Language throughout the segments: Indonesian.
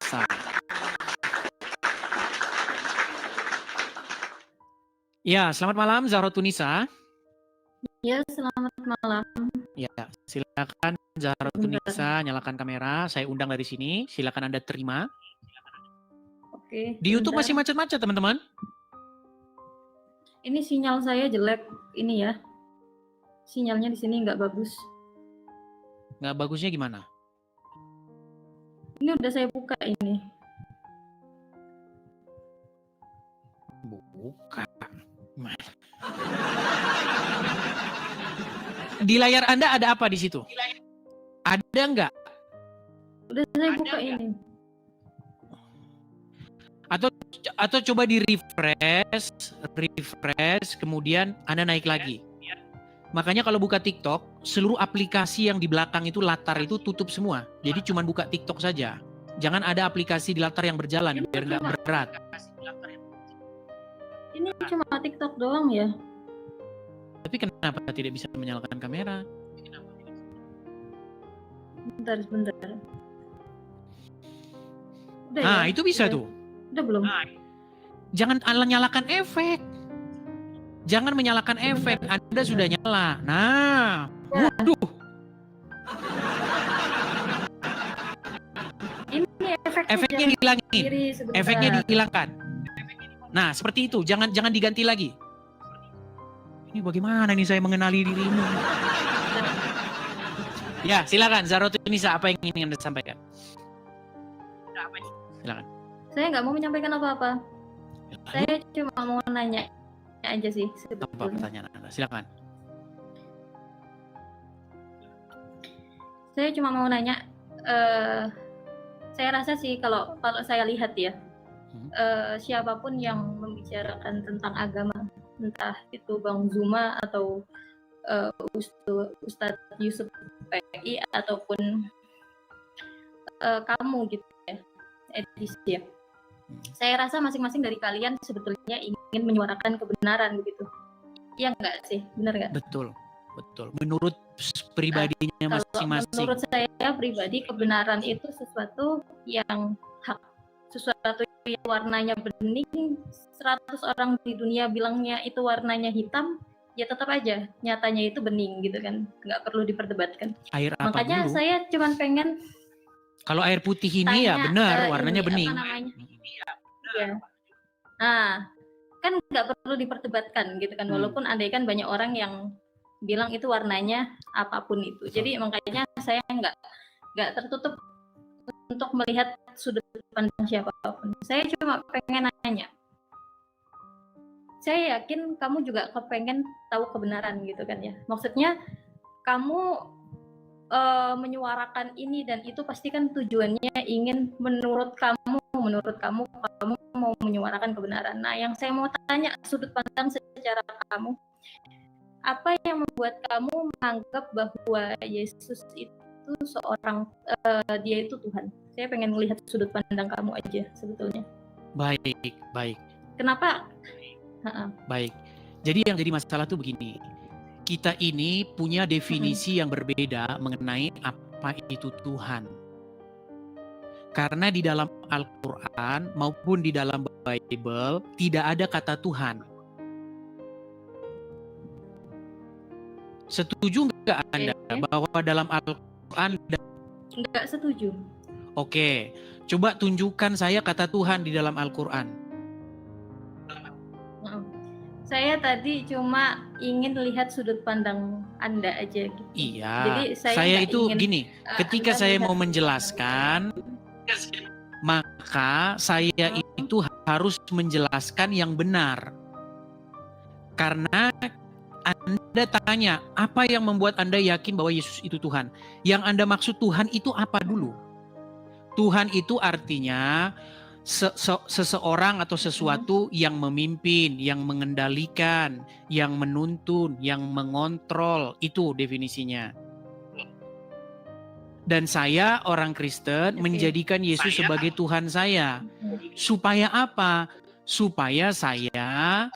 Tunisa. Ya, selamat malam Zahra Tunisa. Ya, selamat malam. Ya, silakan Zahra Tunisa, nyalakan kamera. Saya undang dari sini. Silakan Anda terima. Oke. Di YouTube masih macet-macet, teman-teman. Ini sinyal saya jelek, ini ya. Sinyalnya di sini nggak bagus. Nggak bagusnya gimana? Ini udah saya buka ini. Buka. Di layar Anda ada apa di situ? Ada nggak? Udah saya buka ini. Atau coba di refresh, kemudian Anda naik lagi. Makanya kalau buka TikTok, seluruh aplikasi yang di belakang itu latar itu tutup semua. Jadi cuma buka TikTok saja. Jangan ada aplikasi di latar yang berjalan biar nggak berat. Ini cuma TikTok doang ya. Tapi kenapa tidak bisa menyalakan kamera? Bentar. Udah Nah, ya? itu bisa tuh. Udah belum? Jangan nyalakan efek. Jangan menyalakan efek. Anda sudah nyala. Nah, waduh. Ini efeknya dihilangin. Efeknya dihilangkan. Nah, seperti itu. Jangan diganti lagi. Ini bagaimana nih saya mengenali dirimu? Ya, silakan Zahra Tunisa, apa yang ingin Anda sampaikan? Silakan. Saya nggak mau menyampaikan apa-apa. Saya cuma mau nanya aja sih sebetulnya. Apa pertanyaan Anda? Silakan. Saya cuma mau nanya, saya rasa sih kalau saya lihat ya, siapapun yang membicarakan tentang agama, entah itu Bang Zuma atau Ustadz Yusuf PI ataupun kamu gitu ya, Edis ya. Saya rasa masing-masing dari kalian sebetulnya ingin menyuarakan kebenaran begitu. Iya nggak sih? Benar nggak? Betul. Menurut pribadinya masing-masing. Menurut saya pribadi, kebenaran itu sesuatu yang hak. Sesuatu yang warnanya bening, 100 orang di dunia bilangnya itu warnanya hitam, ya tetap aja nyatanya itu bening gitu kan. Nggak perlu diperdebatkan. Air apa Makanya dulu? saya cuman pengen, kalau air putih ini ya benar warnanya bening. Ya. Nah, kan nggak perlu diperdebatkan gitu kan, walaupun andaikan banyak orang yang bilang itu warnanya apapun itu. Jadi makanya saya nggak tertutup untuk melihat sudut pandang siapapun. Saya cuma pengen nanya. Saya yakin kamu juga kepengen tahu kebenaran gitu kan ya. Maksudnya kamu menyuarakan ini dan itu pasti kan tujuannya ingin menurut kamu mau menyuarakan kebenaran. Nah, yang saya mau tanya sudut pandang secara kamu, apa yang membuat kamu menganggap bahwa Yesus itu seorang dia itu Tuhan? Saya pengen melihat sudut pandang kamu aja sebetulnya. Baik. Kenapa? Baik. Jadi yang jadi masalah tuh begini. Kita ini punya definisi yang berbeda mengenai apa itu Tuhan. Karena di dalam Al-Quran maupun di dalam Bible tidak ada kata Tuhan. Setuju nggak Anda bahwa dalam Al-Quran? Nggak setuju. Oke, coba tunjukkan saya kata Tuhan di dalam Al-Quran. Saya tadi cuma ingin lihat sudut pandang Anda aja gitu. Iya, jadi saya itu gini, ketika saya mau menjelaskan, maka saya itu harus menjelaskan yang benar. Karena Anda tanya, apa yang membuat Anda yakin bahwa Yesus itu Tuhan? Yang Anda maksud Tuhan itu apa dulu? Tuhan itu artinya seseorang atau sesuatu yang memimpin, yang mengendalikan, yang menuntun, yang mengontrol. Itu definisinya. Dan saya orang Kristen menjadikan Yesus sebagai Tuhan saya. Supaya apa? Supaya saya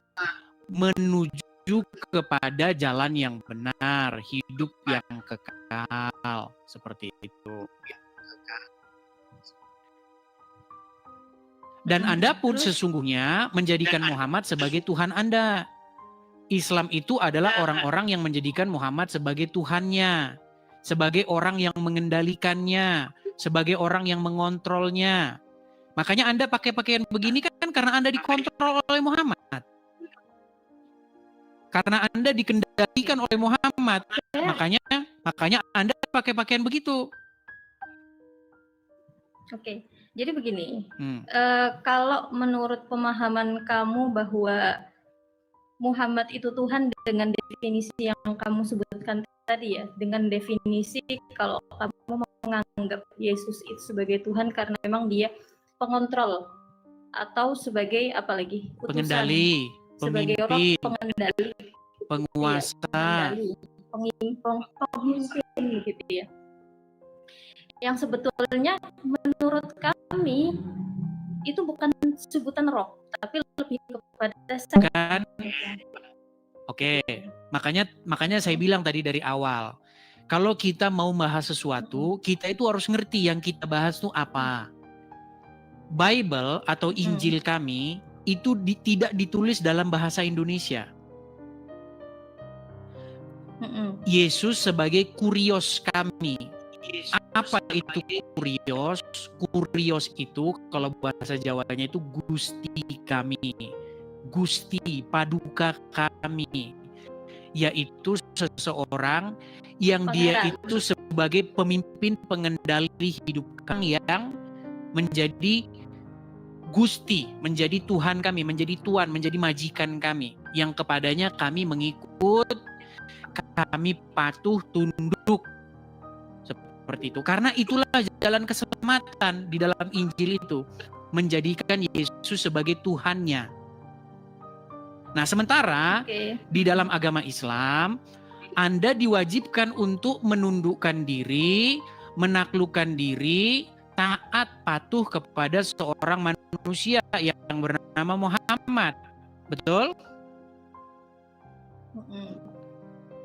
menuju kepada jalan yang benar, hidup yang kekal. Seperti itu. Dan Anda pun Terus? sesungguhnya menjadikan Muhammad sebagai Tuhan Anda. Islam itu adalah orang-orang yang menjadikan Muhammad sebagai Tuhannya, sebagai orang yang mengendalikannya, sebagai orang yang mengontrolnya. Makanya Anda pakai pakaian begini kan karena Anda dikontrol oleh Muhammad. Karena Anda dikendalikan oleh Muhammad. Makanya Anda pakai pakaian begitu. Oke, jadi begini, kalau menurut pemahaman kamu bahwa Muhammad itu Tuhan dengan definisi yang kamu sebutkan tadi ya, dengan definisi kalau kamu menganggap Yesus itu sebagai Tuhan karena memang dia pengontrol atau sebagai apa lagi? Utusan, pengendali, sebagai orang pemimpin, pengendali, penguasa, pemimpin gitu ya. Yang sebetulnya menurut kami itu bukan sebutan roh, tapi lebih kepada kan? Oke, makanya saya bilang tadi dari awal, kalau kita mau bahas sesuatu, kita itu harus ngerti yang kita bahas itu apa. Bible atau Injil kami itu tidak ditulis dalam bahasa Indonesia. Yesus sebagai kurios kami. Apa itu kurios? Kurios itu kalau bahasa Jawanya itu Gusti kami. Gusti, paduka kami. Yaitu seseorang yang dia itu sebagai pemimpin pengendali hidup kami yang menjadi Gusti, menjadi Tuhan kami, menjadi Tuan, menjadi majikan kami. Yang kepadanya kami mengikut, kami patuh, tunduk. Seperti itu. Karena itulah jalan keselamatan di dalam Injil itu. Menjadikan Yesus sebagai Tuhannya. Nah sementara di dalam agama Islam, Anda diwajibkan untuk menundukkan diri, menaklukkan diri, taat patuh kepada seorang manusia yang bernama Muhammad. Betul?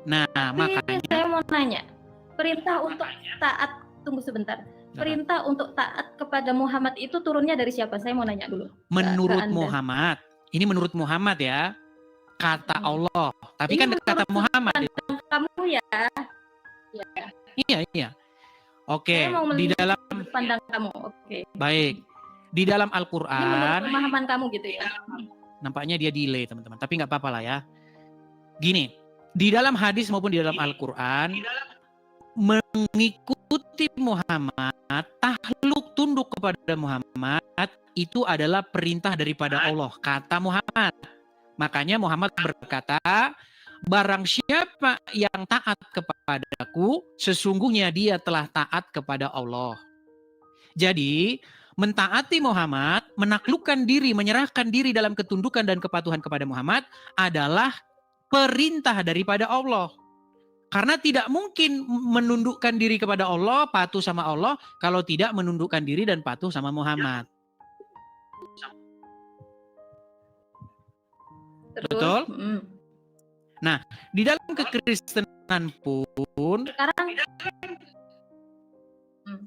Nah makanya saya mau nanya. Perintah untuk taat, tunggu sebentar. Perintah untuk taat kepada Muhammad itu turunnya dari siapa? Saya mau nanya dulu. Menurut Muhammad, ini menurut Muhammad ya, kata Allah. Tapi ini kan kata Muhammad. Kamu ya. Iya. Oke, di dalam pandang kamu. Oke. Baik. Di dalam Al-Qur'an. Ini menurut pemahaman kamu gitu ya. Nampaknya dia delay, teman-teman. Tapi nggak apa-apa lah ya. Gini, di dalam hadis maupun di dalam Al-Qur'an, mengikuti Muhammad, takluk tunduk kepada Muhammad itu adalah perintah daripada Allah, kata Muhammad. Makanya Muhammad berkata, barang siapa yang taat kepadaku, sesungguhnya dia telah taat kepada Allah. Jadi, mentaati Muhammad, menaklukkan diri, menyerahkan diri dalam ketundukan dan kepatuhan kepada Muhammad adalah perintah daripada Allah. Karena tidak mungkin menundukkan diri kepada Allah, patuh sama Allah, kalau tidak menundukkan diri dan patuh sama Muhammad. Betul? Nah, di dalam kekristenan pun,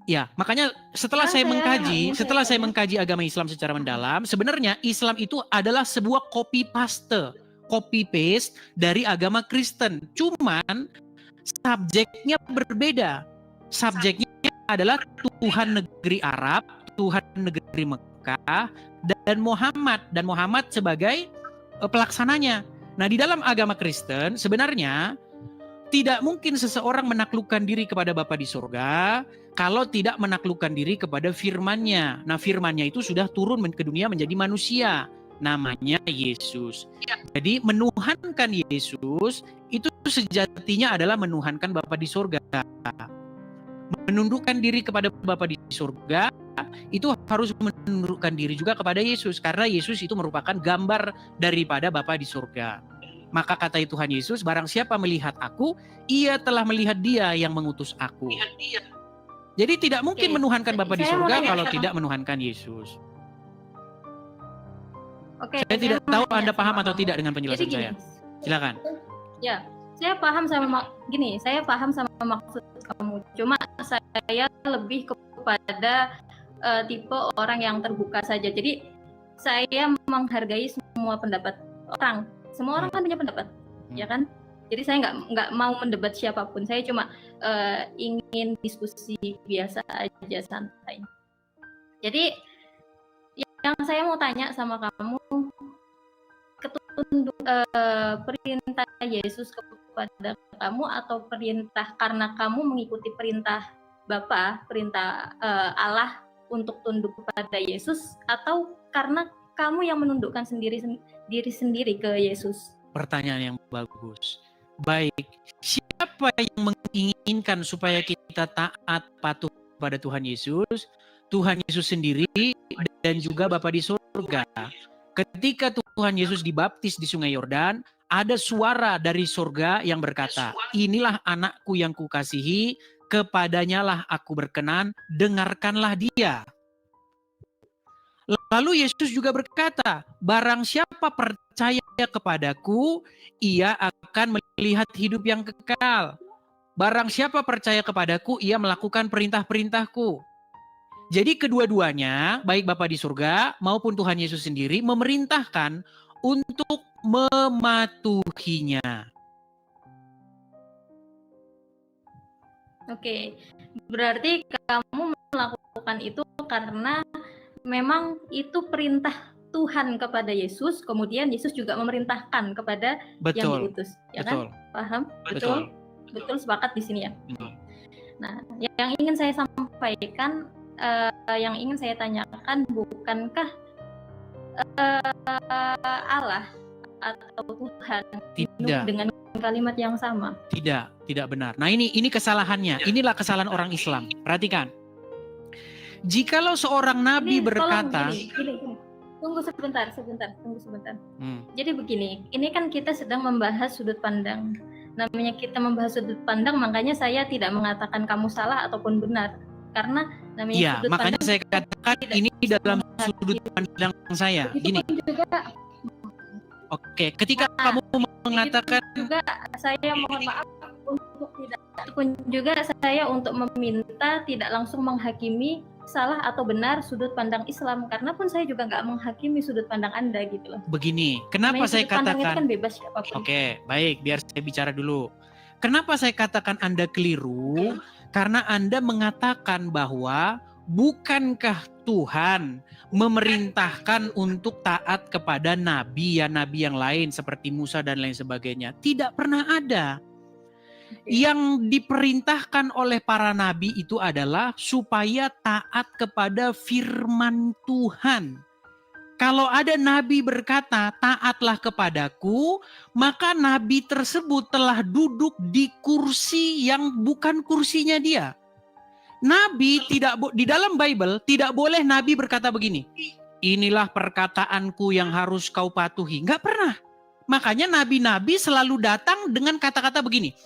ya, makanya setelah saya mengkaji agama Islam secara mendalam, sebenarnya Islam itu adalah sebuah copy paste dari agama Kristen. Cuman subjeknya berbeda. Subjeknya adalah Tuhan negeri Arab, Tuhan negeri Mekah, dan Muhammad. Dan Muhammad sebagai pelaksananya. Nah, di dalam agama Kristen sebenarnya tidak mungkin seseorang menaklukkan diri kepada Bapa di surga kalau tidak menaklukkan diri kepada firman-Nya. Nah, firman-Nya itu sudah turun ke dunia menjadi manusia. Namanya Yesus. Jadi menuhankan Yesus itu sejatinya adalah menuhankan Bapa di surga. Menundukkan diri kepada Bapa di surga itu harus menundukkan diri juga kepada Yesus, karena Yesus itu merupakan gambar daripada Bapa di surga. Maka kata Tuhan Yesus, barang siapa melihat aku, ia telah melihat Dia yang mengutus aku. Jadi tidak mungkin menuhankan Bapa di surga kalau tidak menuhankan Yesus. Saya tidak tahu Anda paham atau tidak dengan penjelasan saya. Silakan. Ya, saya paham sama maksud kamu. Cuma saya lebih kepada tipe orang yang terbuka saja. Jadi saya menghargai semua pendapat orang. Semua orang kan punya pendapat, ya kan? Jadi saya nggak mau mendebat siapapun. Saya cuma ingin diskusi biasa aja, santai. Jadi yang saya mau tanya sama kamu, perintah Yesus kepada kamu atau perintah karena kamu mengikuti perintah Bapa, perintah Allah untuk tunduk kepada Yesus, atau karena kamu yang menundukkan diri sendiri ke Yesus? Pertanyaan yang bagus. Baik, siapa yang menginginkan supaya kita taat patuh pada Tuhan Yesus? Tuhan Yesus sendiri dan juga Bapa di surga. Ketika Tuhan Yesus dibaptis di Sungai Yordan, ada suara dari surga yang berkata, inilah anakku yang kukasihi, kepadanya lah aku berkenan, dengarkanlah dia. Lalu Yesus juga berkata, barang siapa percaya kepadaku, ia akan melihat hidup yang kekal. Barang siapa percaya kepadaku, ia melakukan perintah-perintahku. Jadi kedua-duanya, baik Bapa di surga maupun Tuhan Yesus sendiri memerintahkan untuk mematuhinya. Oke, berarti kamu melakukan itu karena memang itu perintah Tuhan kepada Yesus, kemudian Yesus juga memerintahkan kepada yang diutus, ya betul. Kan? Paham? Betul, sepakat di sini ya. Nah, yang ingin saya sampaikan, yang ingin saya tanyakan, bukankah Allah atau Tuhan tidak dengan kalimat yang sama? Tidak benar. Nah ini kesalahannya. Inilah kesalahan orang Islam. Perhatikan. Jikalau seorang nabi berkata, gini. Tunggu sebentar. Jadi begini, ini kan kita sedang membahas sudut pandang. Namanya kita membahas sudut pandang, makanya saya tidak mengatakan kamu salah ataupun benar. Karena namanya sudut makanya pandang, saya katakan ini dalam sudut pandang saya. Gini. Oke, ketika kamu mengatakan juga saya mohon maaf untuk tidak pun juga saya untuk meminta tidak langsung menghakimi salah atau benar sudut pandang Islam, karena pun saya juga nggak menghakimi sudut pandang Anda gitu loh. Begini, kenapa saya katakan itu kan bebas siapapun. Oke, baik, biar saya bicara dulu. Kenapa saya katakan Anda keliru? Karena Anda mengatakan bahwa bukankah Tuhan memerintahkan untuk taat kepada nabi yang lain seperti Musa dan lain sebagainya? Tidak pernah ada. Yang diperintahkan oleh para nabi itu adalah supaya taat kepada firman Tuhan. Kalau ada nabi berkata, taatlah kepadaku, maka nabi tersebut telah duduk di kursi yang bukan kursinya dia. Nabi di dalam Bible tidak boleh nabi berkata begini, inilah perkataanku yang harus kau patuhi. Enggak pernah. Makanya nabi-nabi selalu datang dengan kata-kata begini,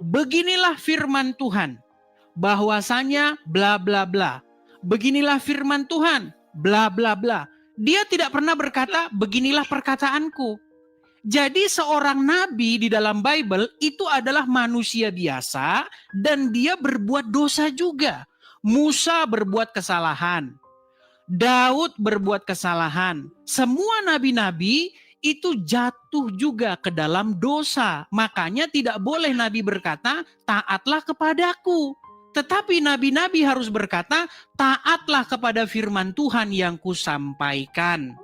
beginilah firman Tuhan, bahwasanya bla bla bla. Beginilah firman Tuhan, bla bla bla. Dia tidak pernah berkata, beginilah perkataanku. Jadi seorang nabi di dalam Bible itu adalah manusia biasa dan dia berbuat dosa juga. Musa berbuat kesalahan. Daud berbuat kesalahan. Semua nabi-nabi itu jatuh juga ke dalam dosa. Makanya tidak boleh nabi berkata, taatlah kepadaku. Tetapi nabi-nabi harus berkata, taatlah kepada firman Tuhan yang kusampaikan.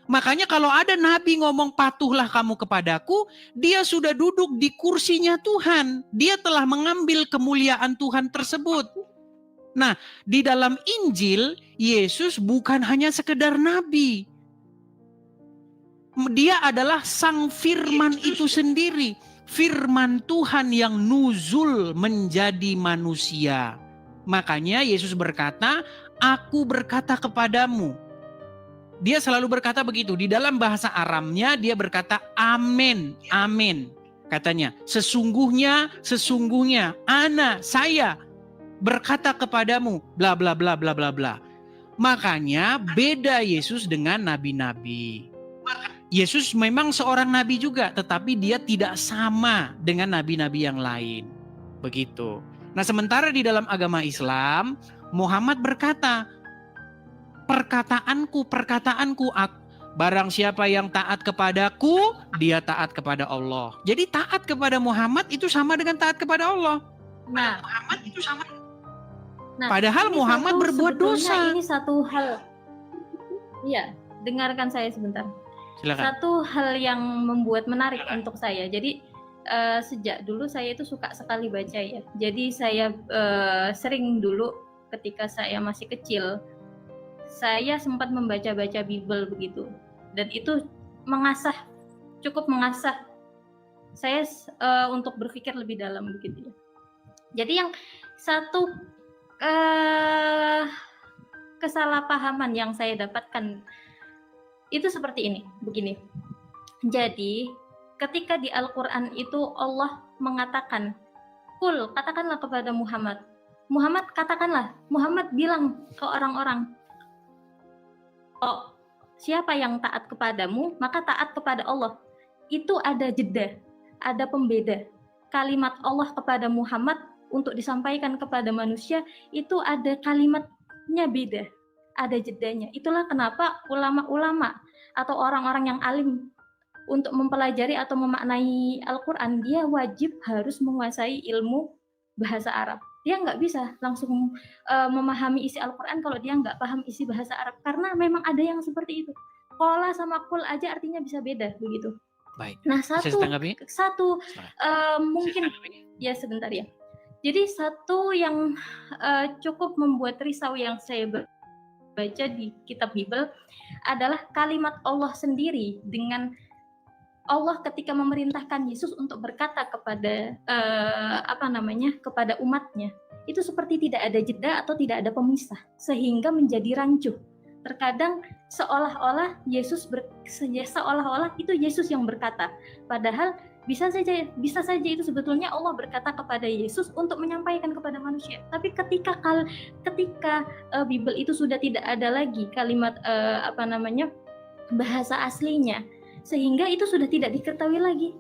Makanya kalau ada nabi ngomong patuhlah kamu kepadaku, dia sudah duduk di kursinya Tuhan. Dia telah mengambil kemuliaan Tuhan tersebut. Nah, di dalam Injil, Yesus bukan hanya sekedar nabi. Dia adalah sang firman itu sendiri. Firman Tuhan yang nuzul menjadi manusia. Makanya Yesus berkata, aku berkata kepadamu. Dia selalu berkata begitu. Di dalam bahasa Aramnya dia berkata amen, amen. Katanya, sesungguhnya, saya berkata kepadamu, bla bla bla bla bla bla. Makanya beda Yesus dengan nabi-nabi. Yesus memang seorang nabi juga, tetapi dia tidak sama dengan nabi-nabi yang lain. Begitu. Nah, sementara di dalam agama Islam, Muhammad berkata, perkataanku, Barang siapa yang taat kepadaku, dia taat kepada Allah. Jadi taat kepada Muhammad itu sama dengan taat kepada Allah. Nah, Muhammad itu sama. nah, Padahal ini Muhammad berbuat sebetulnya dosa. Ini satu hal. Iya, dengarkan saya sebentar. Silakan. Satu hal yang membuat menarik untuk saya. Jadi sejak dulu saya itu suka sekali baca ya. Jadi saya sering dulu ketika saya masih kecil, saya sempat membaca-baca Bible begitu. Dan itu cukup mengasah saya untuk berpikir lebih dalam begitu ya. Jadi yang satu kesalahpahaman yang saya dapatkan itu seperti ini, begini. Jadi ketika di Al-Quran itu Allah mengatakan, "Qul," katakanlah kepada Muhammad. Muhammad katakanlah, Muhammad bilang ke orang-orang, "Oh, siapa yang taat kepadamu, maka taat kepada Allah." Itu ada jeda, ada pembeda. Kalimat Allah kepada Muhammad untuk disampaikan kepada manusia itu ada kalimatnya beda, ada jedanya. Itulah kenapa ulama-ulama atau orang-orang yang alim untuk mempelajari atau memaknai Al-Quran, dia wajib harus menguasai ilmu bahasa Arab. Dia nggak bisa langsung memahami isi Al-Quran kalau dia nggak paham isi bahasa Arab, karena memang ada yang seperti itu. Qala sama qul aja artinya bisa beda begitu. Baik. Nah, Bisa mungkin ya sebentar ya. Jadi satu yang cukup membuat risau yang saya baca di kitab Bible adalah kalimat Allah sendiri, dengan Allah ketika memerintahkan Yesus untuk berkata kepada kepada umatnya, itu seperti tidak ada jeda atau tidak ada pemisah, sehingga menjadi rancu. Terkadang seolah-olah itu Yesus yang berkata, padahal bisa saja itu sebetulnya Allah berkata kepada Yesus untuk menyampaikan kepada manusia. Tapi ketika Bible itu sudah tidak ada lagi kalimat bahasa aslinya, sehingga itu sudah tidak diketahui lagi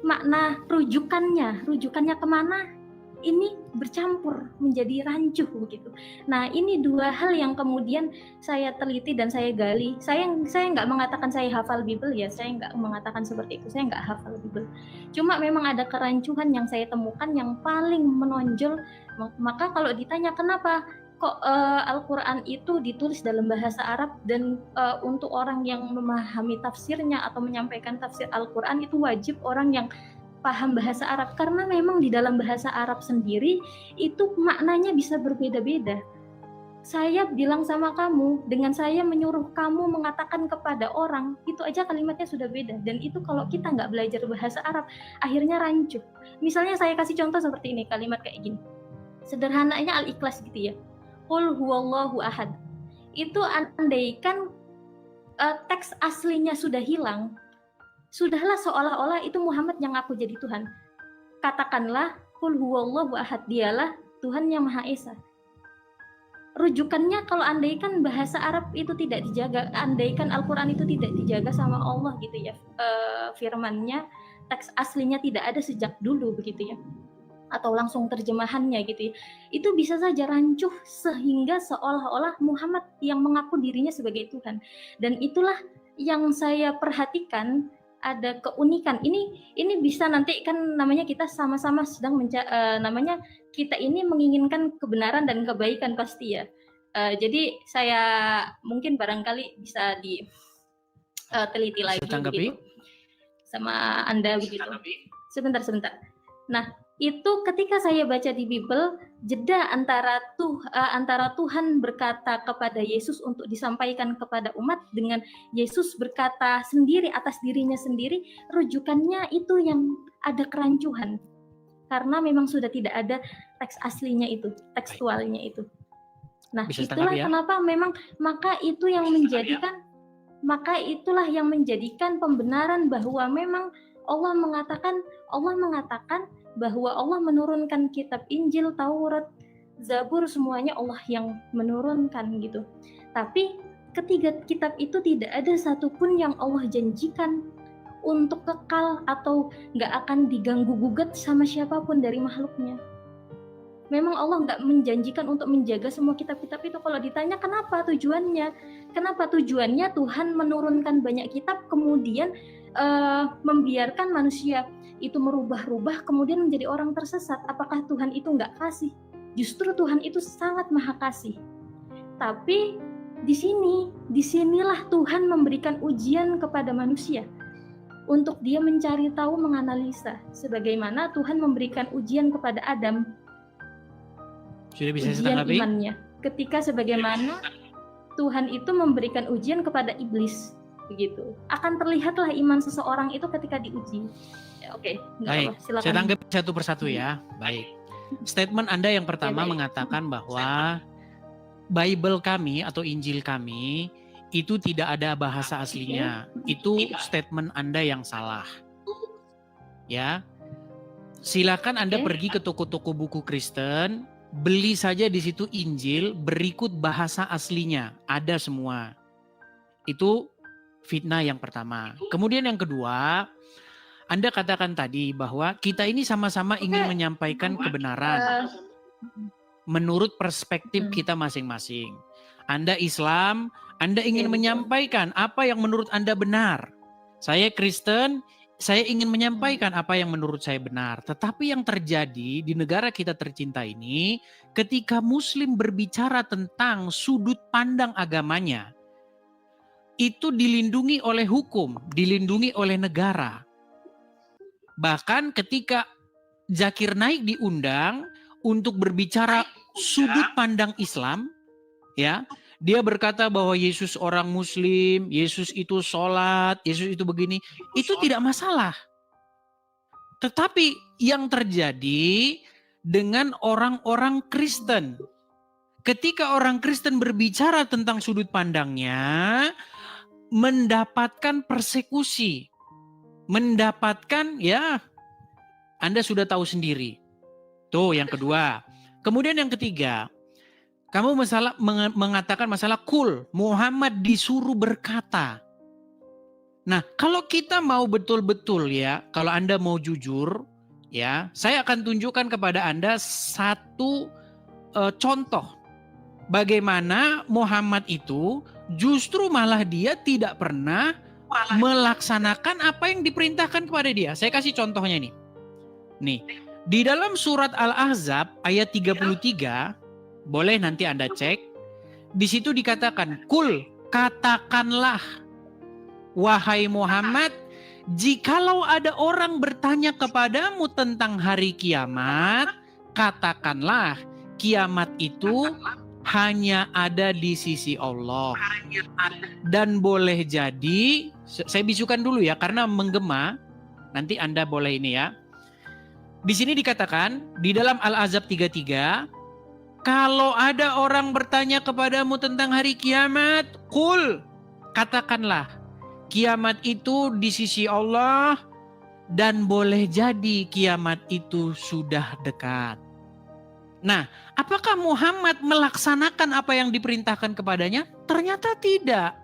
makna rujukannya kemana, ini bercampur menjadi rancu begitu. Nah, ini dua hal yang kemudian saya teliti dan saya gali. Saya nggak mengatakan saya hafal Bible ya, saya nggak mengatakan seperti itu, saya nggak hafal Bible. Cuma memang ada kerancuan yang saya temukan yang paling menonjol. Maka kalau ditanya kenapa kok Al-Quran itu ditulis dalam bahasa Arab dan untuk orang yang memahami tafsirnya atau menyampaikan tafsir Al-Quran itu wajib orang yang paham bahasa Arab, karena memang di dalam bahasa Arab sendiri itu maknanya bisa berbeda-beda. Saya bilang sama kamu, dengan saya menyuruh kamu mengatakan kepada orang, itu aja kalimatnya sudah beda. Dan itu kalau kita nggak belajar bahasa Arab, akhirnya rancu. Misalnya saya kasih contoh seperti ini, kalimat kayak gini. Sederhananya Al-Ikhlas gitu ya. Qul huwallahu ahad. Itu andaikan teks aslinya sudah hilang, sudahlah seolah-olah itu Muhammad yang ngaku jadi Tuhan. Katakanlah, Qul huwallahu ahad, dialah Tuhan yang Maha Esa. Rujukannya kalau andaikan bahasa Arab itu tidak dijaga, andaikan Al-Quran itu tidak dijaga sama Allah gitu ya, firmannya, teks aslinya tidak ada sejak dulu begitu ya, atau langsung terjemahannya gitu ya, itu bisa saja rancuh sehingga seolah-olah Muhammad yang mengaku dirinya sebagai Tuhan. Dan itulah yang saya perhatikan, ada keunikan ini bisa nanti kan namanya kita sama-sama sedang namanya kita ini menginginkan kebenaran dan kebaikan pasti ya. Jadi saya mungkin barangkali bisa diteliti lagi begitu sama Anda begitu. Sebentar. Nah, itu ketika saya baca di Bible, jeda antara Tuhan berkata kepada Yesus untuk disampaikan kepada umat dengan Yesus berkata sendiri atas dirinya sendiri, rujukannya itu yang ada kerancuhan. Karena memang sudah tidak ada teks aslinya itu, tekstualnya itu. Nah, itulah kenapa memang maka itulah yang menjadikan pembenaran bahwa memang Allah mengatakan bahwa Allah menurunkan kitab Injil, Taurat, Zabur, semuanya Allah yang menurunkan gitu. Tapi ketiga kitab itu tidak ada satupun yang Allah janjikan untuk kekal atau nggak akan diganggu gugat sama siapapun dari makhluknya. Memang Allah nggak menjanjikan untuk menjaga semua kitab-kitab itu. Kalau ditanya kenapa tujuannya? Kenapa tujuannya Tuhan menurunkan banyak kitab kemudian membiarkan manusia itu merubah-rubah kemudian menjadi orang tersesat? Apakah Tuhan itu nggak kasih? Justru Tuhan itu sangat maha kasih. Tapi disinilah Tuhan memberikan ujian kepada manusia untuk dia mencari tahu, menganalisa. Sebagaimana Tuhan memberikan ujian kepada Adam, Sudah bisa ujian ditanggapi? imannya. Ketika sebagaimana Tuhan itu memberikan ujian kepada iblis, begitu. Akan terlihatlah iman seseorang itu ketika diuji. Ya, oke, Baik, silakan. saya tanggapi satu persatu ya. Baik. Statement Anda yang pertama baik. mengatakan bahwa Bible kami atau Injil kami itu tidak ada bahasa aslinya. Itu statement Anda yang salah. Ya. Silakan Anda pergi ke toko-toko buku Kristen, beli saja di situ Injil berikut bahasa aslinya, ada semua. Itu fitnah yang pertama. Kemudian yang kedua, Anda katakan tadi bahwa kita ini sama-sama ingin menyampaikan kebenaran menurut perspektif kita masing-masing. Anda Islam, Anda ingin menyampaikan apa yang menurut Anda benar. Saya Kristen, saya ingin menyampaikan apa yang menurut saya benar. Tetapi yang terjadi di negara kita tercinta ini, ketika Muslim berbicara tentang sudut pandang agamanya, itu dilindungi oleh hukum, dilindungi oleh negara. Bahkan ketika Zakir Naik diundang untuk berbicara sudut pandang Islam, ya, dia berkata bahwa Yesus orang Muslim, Yesus itu sholat, Yesus itu begini, itu tidak masalah. Tetapi yang terjadi dengan orang-orang Kristen, ketika orang Kristen berbicara tentang sudut pandangnya, mendapatkan persekusi, mendapatkan ya, Anda sudah tahu sendiri. Tuh yang kedua. Kemudian yang ketiga, kamu mengatakan masalah Muhammad disuruh berkata. Nah, kalau kita mau betul-betul ya, kalau Anda mau jujur, ya, saya akan tunjukkan kepada Anda satu contoh bagaimana Muhammad itu justru malah dia tidak pernah melaksanakan apa yang diperintahkan kepada dia. Saya kasih contohnya nih. Nih, di dalam surat Al-Ahzab ayat 33, boleh nanti Anda cek. Di situ dikatakan, katakanlah wahai Muhammad, jikalau ada orang bertanya kepadamu tentang hari kiamat, katakanlah kiamat itu hanya ada di sisi Allah. Dan boleh jadi, saya bisukan dulu ya karena menggema, nanti Anda boleh ini ya. Di sini dikatakan di dalam Al-Ahzab 33, kalau ada orang bertanya kepadamu tentang hari kiamat, katakanlah kiamat itu di sisi Allah dan boleh jadi kiamat itu sudah dekat. Nah, apakah Muhammad melaksanakan apa yang diperintahkan kepadanya? Ternyata tidak.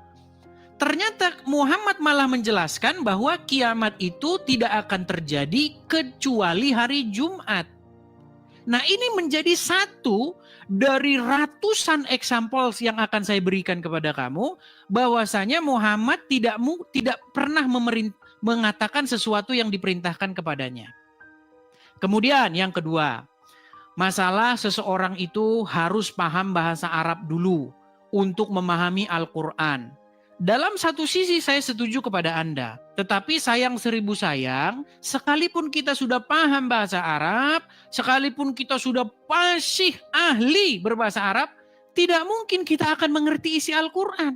Ternyata Muhammad malah menjelaskan bahwa kiamat itu tidak akan terjadi kecuali hari Jumat. Nah, ini menjadi satu dari ratusan examples yang akan saya berikan kepada kamu, bahwasanya Muhammad tidak pernah mengatakan sesuatu yang diperintahkan kepadanya. Kemudian yang kedua, masalah seseorang itu harus paham bahasa Arab dulu untuk memahami Al-Quran. Dalam satu sisi saya setuju kepada Anda, tetapi sayang seribu sayang, sekalipun kita sudah paham bahasa Arab, sekalipun kita sudah fasih ahli berbahasa Arab, tidak mungkin kita akan mengerti isi Al-Quran.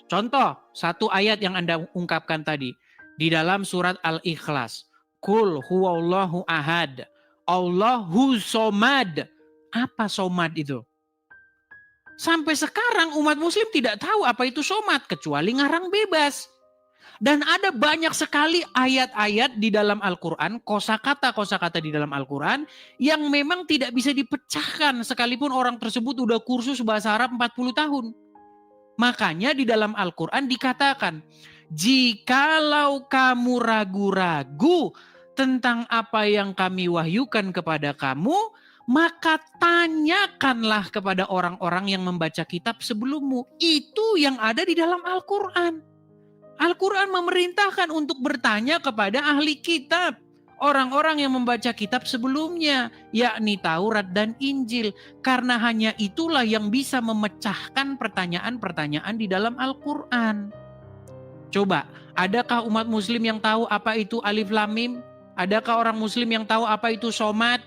Contoh, satu ayat yang Anda ungkapkan tadi, di dalam surat Al-Ikhlas. Qul huwallahu ahad, Allahu somad. Apa somad itu? Sampai sekarang umat muslim tidak tahu apa itu somad kecuali ngarang bebas. Dan ada banyak sekali ayat-ayat di dalam Al-Quran, kosakata di dalam Al-Quran yang memang tidak bisa dipecahkan sekalipun orang tersebut udah kursus bahasa Arab 40 tahun. Makanya di dalam Al-Quran dikatakan, jikalau kamu ragu-ragu tentang apa yang kami wahyukan kepada kamu, maka tanyakanlah kepada orang-orang yang membaca kitab sebelummu. Itu yang ada di dalam Al-Quran. Al-Quran memerintahkan untuk bertanya kepada ahli kitab. Orang-orang yang membaca kitab sebelumnya, yakni Taurat dan Injil. Karena hanya itulah yang bisa memecahkan pertanyaan-pertanyaan di dalam Al-Quran. Coba, adakah umat muslim yang tahu apa itu Alif Lam Mim? Adakah orang muslim yang tahu apa itu Somad?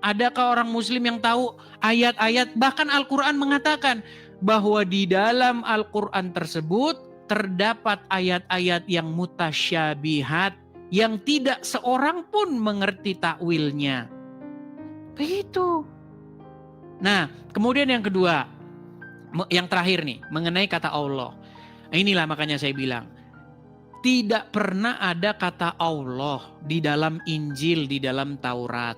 Adakah orang muslim yang tahu ayat-ayat? Bahkan Al-Quran mengatakan bahwa di dalam Al-Quran tersebut terdapat ayat-ayat yang mutasyabihat, yang tidak seorang pun mengerti takwilnya. Begitu. Nah, kemudian yang kedua, yang terakhir nih, mengenai kata Allah. Inilah makanya saya bilang, tidak pernah ada kata Allah di dalam Injil, di dalam Taurat.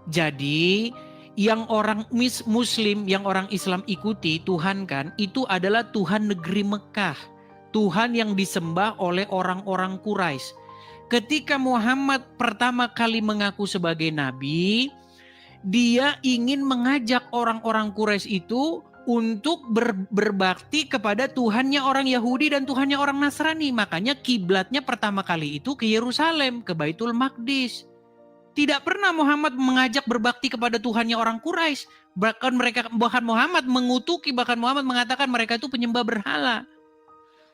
Jadi yang orang Muslim, yang orang Islam ikuti Tuhan kan, itu adalah Tuhan negeri Mekah. Tuhan yang disembah oleh orang-orang Quraisy. Ketika Muhammad pertama kali mengaku sebagai nabi, dia ingin mengajak orang-orang Quraisy itu untuk berbakti kepada Tuhannya orang Yahudi dan Tuhannya orang Nasrani. Makanya kiblatnya pertama kali itu ke Yerusalem, ke Baitul Maqdis. Tidak pernah Muhammad mengajak berbakti kepada Tuhannya orang Quraisy. Bahkan Muhammad mengutuki, bahkan Muhammad mengatakan mereka itu penyembah berhala.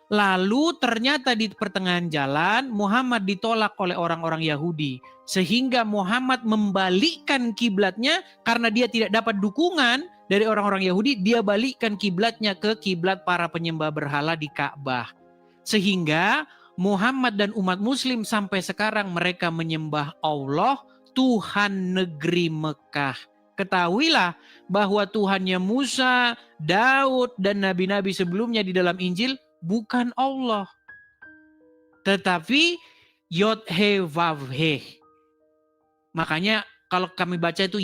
Lalu ternyata di pertengahan jalan Muhammad ditolak oleh orang-orang Yahudi. Sehingga Muhammad membalikkan kiblatnya karena dia tidak dapat dukungan dari orang-orang Yahudi. Dia balikkan kiblatnya ke kiblat para penyembah berhala di Ka'bah. Sehingga Muhammad dan umat muslim sampai sekarang mereka menyembah Allah, Tuhan negeri Mekah. Ketahuilah bahwa Tuhannya Musa, Daud, dan nabi-nabi sebelumnya di dalam Injil bukan Allah. Tetapi Yod-He-Vav-He. Makanya kalau kami baca itu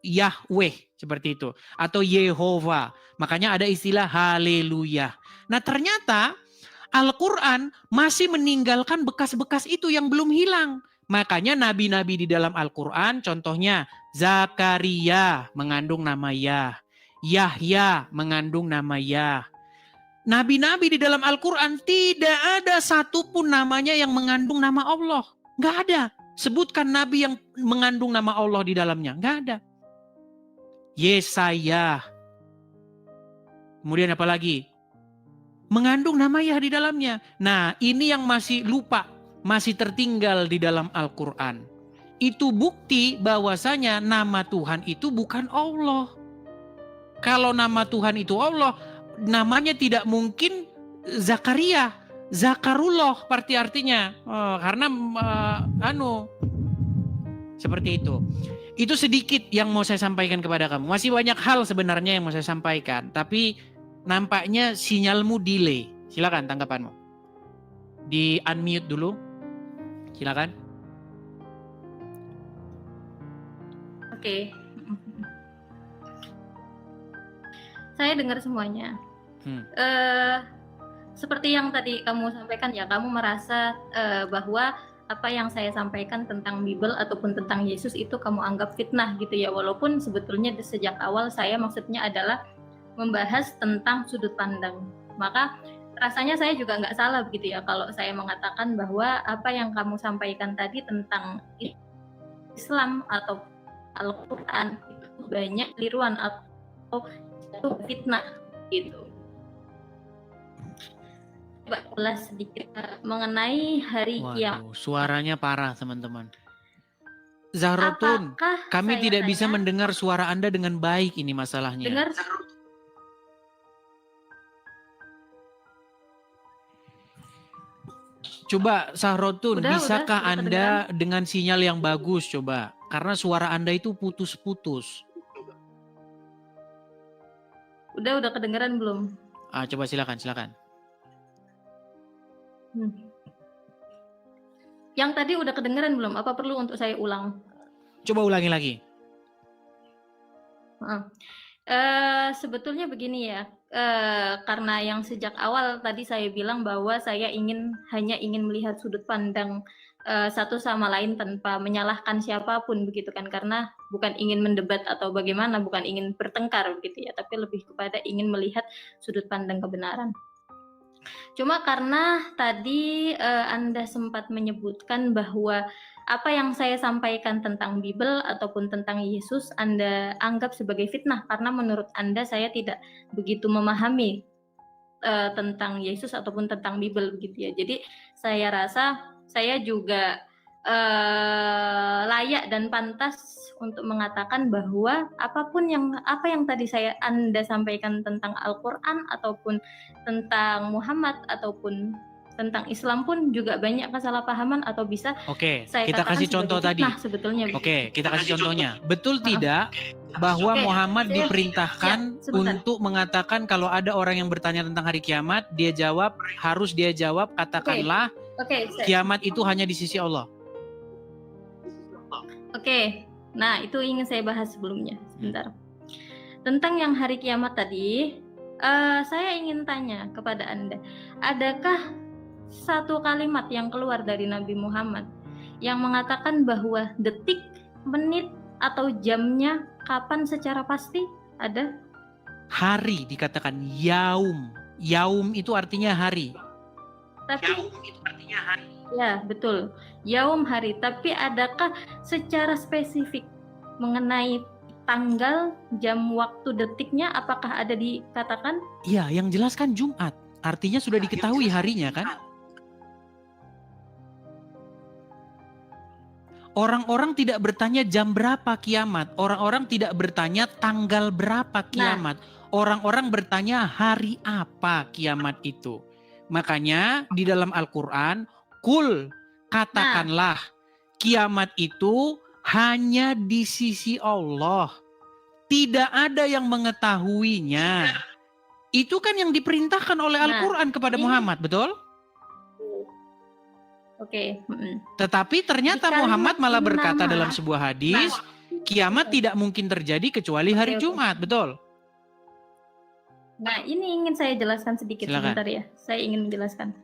Yahweh seperti itu. Atau Yehova. Makanya ada istilah haleluya. Nah ternyata Al-Quran masih meninggalkan bekas-bekas itu yang belum hilang. Makanya nabi-nabi di dalam Al-Quran, contohnya Zakaria mengandung nama Yah. Yahya mengandung nama Yah. Nabi-nabi di dalam Al-Quran tidak ada satupun namanya yang mengandung nama Allah. Nggak ada. Sebutkan nabi yang mengandung nama Allah di dalamnya. Nggak ada. Yesaya. Kemudian apa lagi? Mengandung nama Yah di dalamnya. Nah, ini yang masih lupa, masih tertinggal di dalam Al-Quran. Itu bukti bahwasanya nama Tuhan itu bukan Allah. Kalau nama Tuhan itu Allah, namanya tidak mungkin Zakaria, Zakarullah artinya. Karena seperti itu. Itu sedikit yang mau saya sampaikan kepada kamu. Masih banyak hal sebenarnya yang mau saya sampaikan, tapi nampaknya sinyalmu delay. Silakan tanggapanmu. Di unmute dulu. Silakan. Oke. Saya dengar semuanya. Seperti yang tadi kamu sampaikan ya, kamu merasa bahwa apa yang saya sampaikan tentang Bible ataupun tentang Yesus itu kamu anggap fitnah gitu ya. Walaupun sebetulnya sejak awal saya maksudnya adalah membahas tentang sudut pandang. Maka rasanya saya juga nggak salah begitu ya kalau saya mengatakan bahwa apa yang kamu sampaikan tadi tentang Islam atau Al-Quran itu banyak tiruan atau itu fitnah gitu. Coba ulas sedikit mengenai hari kiamat. Suaranya parah teman-teman. Zahrotun, kami tidak bisa mendengar suara Anda dengan baik, ini masalahnya. Dengar? Coba Zahrotun, bisakah Anda dengan sinyal yang bagus coba? Karena suara Anda itu putus-putus. Udah kedengeran belum? Coba silakan. Yang tadi udah kedengeran belum? Apa perlu untuk saya ulang? Coba ulangi lagi. Sebetulnya begini ya, karena yang sejak awal tadi saya bilang bahwa saya hanya ingin melihat sudut pandang satu sama lain tanpa menyalahkan siapapun begitu kan, karena bukan ingin mendebat atau bagaimana, bukan ingin bertengkar begitu ya, tapi lebih kepada ingin melihat sudut pandang kebenaran. Cuma karena tadi Anda sempat menyebutkan bahwa apa yang saya sampaikan tentang Bible ataupun tentang Yesus Anda anggap sebagai fitnah karena menurut Anda saya tidak begitu memahami tentang Yesus ataupun tentang Bible begitu ya. Jadi saya rasa saya juga layak dan pantas untuk mengatakan bahwa apa yang tadi Anda sampaikan tentang Al-Qur'an ataupun tentang Muhammad ataupun tentang Islam pun juga banyak kesalahpahaman atau bisa saya kita katakan kasih sebagai contoh tadi. fitnah sebetulnya. Kita kasih contohnya. Betul tidak bahwa Muhammad diperintahkan untuk mengatakan kalau ada orang yang bertanya tentang hari kiamat, harus dia jawab katakanlah kiamat itu hanya di sisi Allah. Nah itu ingin saya bahas sebelumnya sebentar. Tentang yang hari kiamat tadi, saya ingin tanya kepada Anda, adakah satu kalimat yang keluar dari Nabi Muhammad yang mengatakan bahwa detik, menit, atau jamnya kapan secara pasti? Ada? Hari dikatakan yaum. Yaum itu artinya hari. Yaum itu artinya hari. Ya, betul. Yaum hari. Tapi adakah secara spesifik mengenai tanggal, jam, waktu, detiknya apakah ada dikatakan? Iya, yang jelas kan Jumat. Artinya sudah diketahui harinya kan? Orang-orang tidak bertanya jam berapa kiamat. Orang-orang tidak bertanya tanggal berapa kiamat. Orang-orang bertanya hari apa kiamat itu. Makanya di dalam Al-Quran, katakanlah kiamat itu hanya di sisi Allah. Tidak ada yang mengetahuinya. Itu kan yang diperintahkan oleh Al-Quran kepada Muhammad, betul? Tetapi ternyata Muhammad malah berkata dalam sebuah hadis, kiamat tidak mungkin terjadi kecuali hari Jumat, betul? Nah, ini ingin saya jelaskan sedikit. Silakan. Sebentar ya. Saya ingin menjelaskan.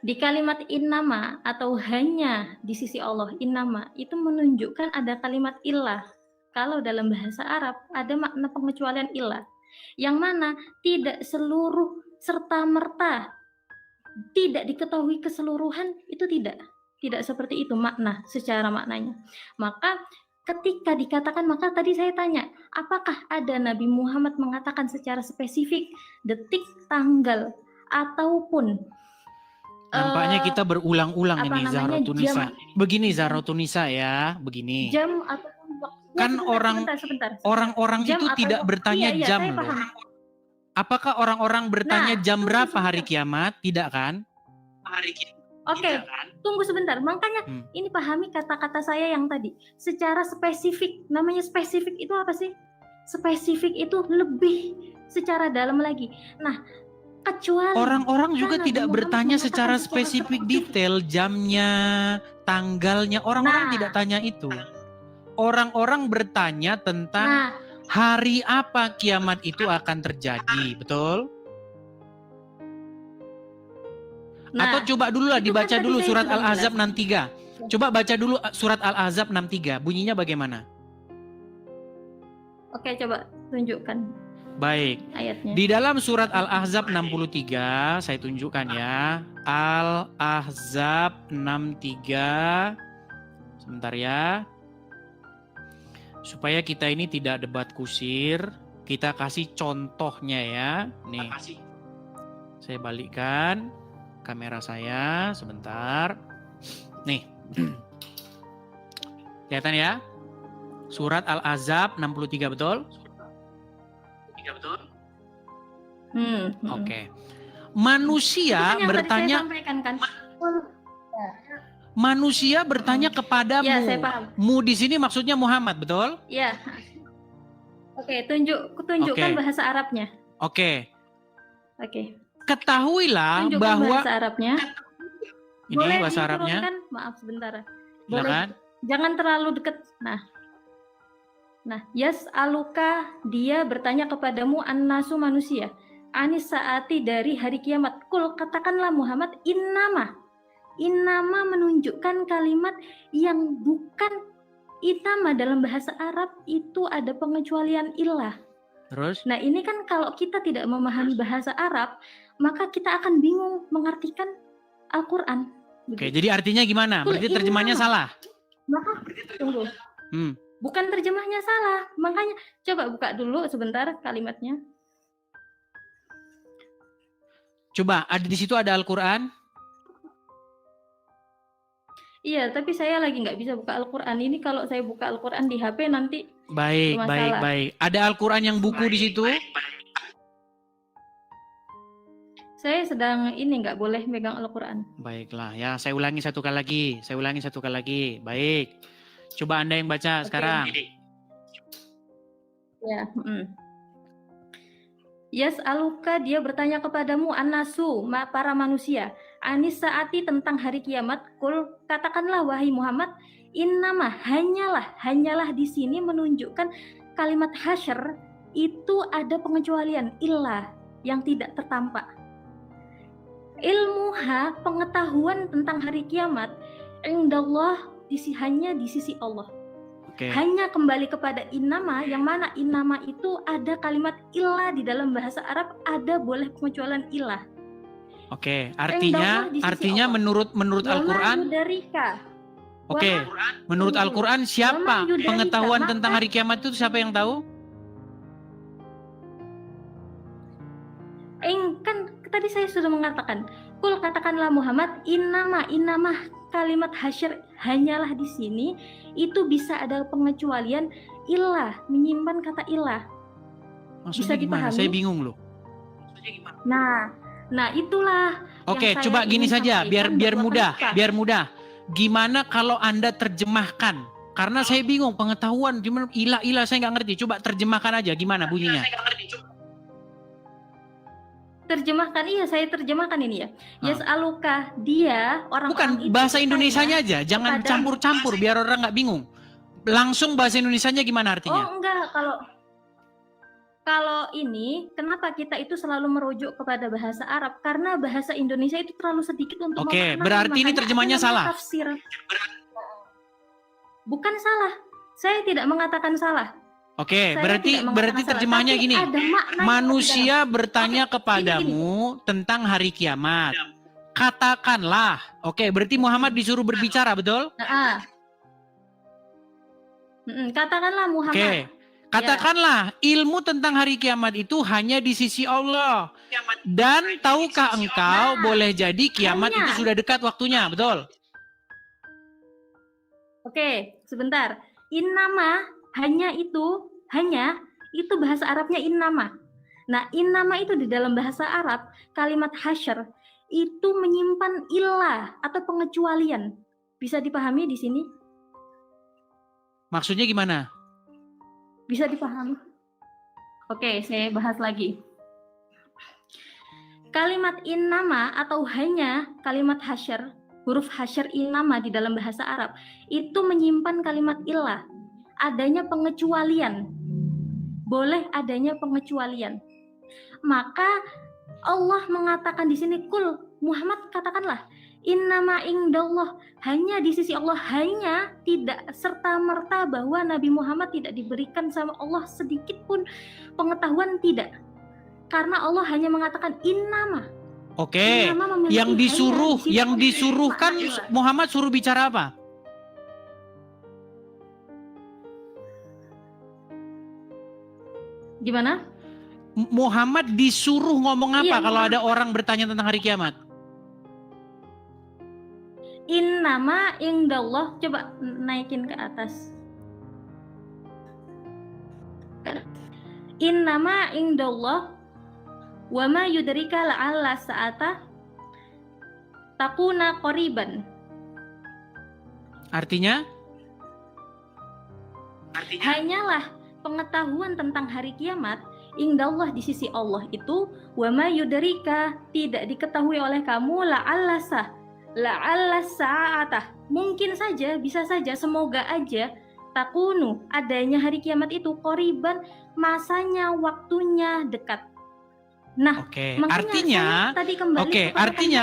Di kalimat innama atau hanya di sisi Allah, innama itu menunjukkan ada kalimat illah. Kalau dalam bahasa Arab ada makna pengecualian illah, yang mana tidak seluruh serta merta tidak diketahui keseluruhan, itu tidak seperti itu makna secara maknanya. Maka ketika dikatakan, maka tadi saya tanya, apakah ada Nabi Muhammad mengatakan secara spesifik detik, tanggal, ataupun nampaknya kita berulang-ulang ini Zahrotunisa. Begini Zahrotunisa ya, begini. Jam ataupun waktu. Kan orang-orang itu tidak bertanya jam loh. Apakah orang-orang bertanya jam berapa hari kiamat? Tidak kan? Tunggu sebentar. Makanya ini pahami kata-kata saya yang tadi. Secara spesifik, namanya spesifik itu apa sih? Spesifik itu lebih secara dalam lagi. Nah, kecuali orang-orang juga tidak bertanya secara spesifik detail jamnya, tanggalnya. Orang-orang tidak tanya itu. Orang-orang bertanya tentang hari apa kiamat itu akan terjadi, betul? Atau coba dulu lah dibaca dulu surat Al-Ahzab 63. Coba baca dulu surat Al-Ahzab 63. Bunyinya bagaimana? Oke, coba tunjukkan. Baik. Ayatnya. Di dalam surat Al-Ahzab 63, saya tunjukkan ya. Al-Ahzab 63. Sebentar ya. Supaya kita ini tidak debat kusir, kita kasih contohnya ya. Nih, saya balikkan kamera saya sebentar. Nih, kelihatan ya? Surat Al-Ahzab 63, betul? Oke. Manusia bertanya. Manusia bertanya kepadamu. Ya, saya paham. Mu di sini maksudnya Muhammad, betul? Iya. Oke, tunjukkan bahasa Arabnya. Oke. Ketahuilah bahwa bahasa Arabnya. Ini boleh bahasa Arabnya. Maaf sebentar. Boleh. Jangan terlalu dekat. Nah, yas'aluka, dia bertanya kepadamu annasu manusia. Anis saati, dari hari kiamat. Kul, katakanlah Muhammad, innama. Innama menunjukkan kalimat yang bukan itama dalam bahasa Arab itu ada pengecualian illah. Terus? Nah ini kan kalau kita tidak memahami bahasa Arab, maka kita akan bingung mengartikan Al-Quran. Oke, jadi artinya gimana? Berarti terjemahnya salah. Maka tunggu. Bukan terjemahnya salah, makanya coba buka dulu sebentar kalimatnya. Coba, ada di situ ada Al-Quran? Iya, tapi saya lagi nggak bisa buka Al-Quran. Ini kalau saya buka Al-Quran di HP nanti Baik. Ada Al-Quran yang buku di situ? Saya sedang ini nggak boleh megang Al-Quran. Baiklah, ya saya ulangi satu kali lagi. Baik. Coba Anda yang baca sekarang. Ya. Yas'aluka, dia bertanya kepadamu, annasu, para manusia, anis saati, tentang hari kiamat. Kul, katakanlah wahai Muhammad, innama, hanyalah di sini menunjukkan kalimat hasyr itu ada pengecualian illah yang tidak tertampak. Ilmuha, pengetahuan tentang hari kiamat, indallah, hanya di sisi Allah. Okay. Hanya kembali kepada innama, yang mana innama itu ada kalimat ilah di dalam bahasa Arab, ada boleh pengecualian ilah. Oke, artinya menurut Al-Quran. Oke, menurut Al-Quran siapa pengetahuan tentang hari kiamat itu, siapa yang tahu? Kan tadi saya sudah mengatakan, kul, katakanlah Muhammad, innama kalimat hasyr hanyalah di sini itu bisa ada pengecualian ilah, menyimpan kata ilah. Maksudnya bisa gimana? Saya bingung loh. Nah itulah. Oke, coba gini saja biar mudah. Gimana kalau Anda terjemahkan? Karena saya bingung pengetahuan gimana ilah saya nggak ngerti. Coba terjemahkan aja gimana bunyinya. Terjemahkan, iya saya terjemahkan ini ya. Yas'aluka, dia orang bukan bahasa Indonesianya aja, jangan campur-campur biar orang nggak bingung. Langsung bahasa Indonesianya gimana artinya? Oh enggak, kalau ini kenapa kita itu selalu merujuk kepada bahasa Arab, karena bahasa Indonesia itu terlalu sedikit untuk Oke, berarti ini terjemahnya salah. Tafsir. Bukan salah, saya tidak mengatakan salah. Oke, berarti terjemahnya gini. Manusia bertanya kepadamu tentang hari kiamat. Katakanlah. Oke, berarti Muhammad disuruh berbicara, betul? Katakanlah Muhammad. Oke. Katakanlah, ilmu tentang hari kiamat itu hanya di sisi Allah. Dan tahukah engkau boleh jadi kiamat itu sudah dekat waktunya, betul? Oke, sebentar. Innama, hanya itu bahasa Arabnya innama. Nah, innama itu di dalam bahasa Arab, kalimat hasyr itu menyimpan ilah atau pengecualian. Bisa dipahami di sini? Maksudnya gimana? Bisa dipahami? Oke, saya bahas lagi. Kalimat innama atau hanya kalimat hasyr, huruf hasyr innama di dalam bahasa Arab itu menyimpan kalimat ilah. Adanya pengecualian, boleh adanya pengecualian. Maka Allah mengatakan di sini, kul, Muhammad katakanlah, innama indallah, hanya di sisi Allah, hanya, tidak serta merta bahwa Nabi Muhammad tidak diberikan sama Allah sedikit pun pengetahuan, tidak. Karena Allah hanya mengatakan innama. Oke, yang disuruhkan Muhammad suruh bicara apa? Gimana? Muhammad disuruh ngomong apa kalau ada orang bertanya tentang hari kiamat? Innama indallah, coba naikin ke atas. Innama indallah wa ma yudrika la'alla sa'ata takuna qoriban. Artinya? Hanyalah pengetahuan tentang hari kiamat indallah di sisi Allah itu wa ma yudrika, tidak diketahui oleh kamu la'alla sa'atah, mungkin saja, bisa saja, semoga aja, takunu, adanya hari kiamat itu qoriban, masanya, waktunya dekat. Nah, artinya, tadi kembali artinya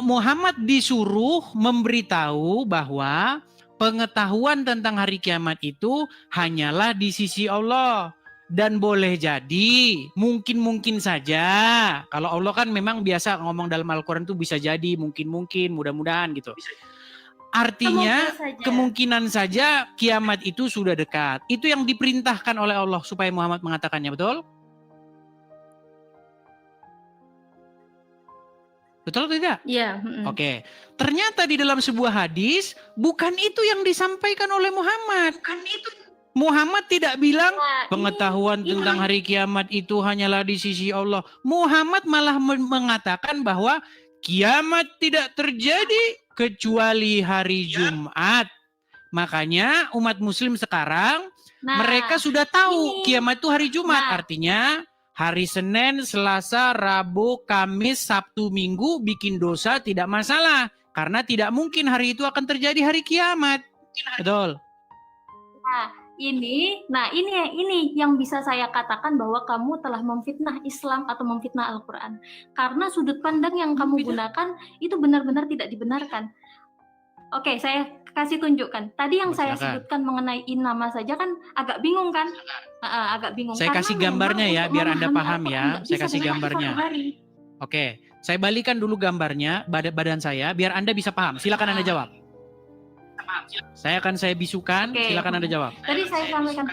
Muhammad disuruh memberitahu bahwa pengetahuan tentang hari kiamat itu hanyalah di sisi Allah. Dan boleh jadi, mungkin saja. Kalau Allah kan memang biasa ngomong dalam Al-Quran itu bisa jadi, mungkin, mudah-mudahan gitu. Artinya kemungkinan saja kiamat itu sudah dekat. Itu yang diperintahkan oleh Allah supaya Muhammad mengatakannya, betul? Betul atau tidak? Iya. Oke. Ternyata di dalam sebuah hadis, bukan itu yang disampaikan oleh Muhammad. Bukan itu. Muhammad tidak bilang pengetahuan tentang hari kiamat itu hanyalah di sisi Allah. Muhammad malah mengatakan bahwa kiamat tidak terjadi kecuali hari Jumat. Makanya umat muslim sekarang mereka sudah tahu kiamat itu hari Jumat. Artinya hari Senin, Selasa, Rabu, Kamis, Sabtu, Minggu bikin dosa tidak masalah. Karena tidak mungkin hari itu akan terjadi hari kiamat. Betul. Ini yang bisa saya katakan bahwa kamu telah memfitnah Islam atau memfitnah Al-Quran. Karena sudut pandang yang kamu gunakan itu benar-benar tidak dibenarkan. Oke, saya kasih tunjukkan. Tadi yang saya sebutkan mengenai innama saja kan agak bingung kan? Agak bingung. Saya kasih gambarnya ya, biar Anda paham ya. Saya kasih gambarnya. Oke, saya balikan dulu gambarnya, badan saya, biar Anda bisa paham. Silakan Anda jawab. Saya bisukan, silakan Anda jawab. Tadi saya sampaikan.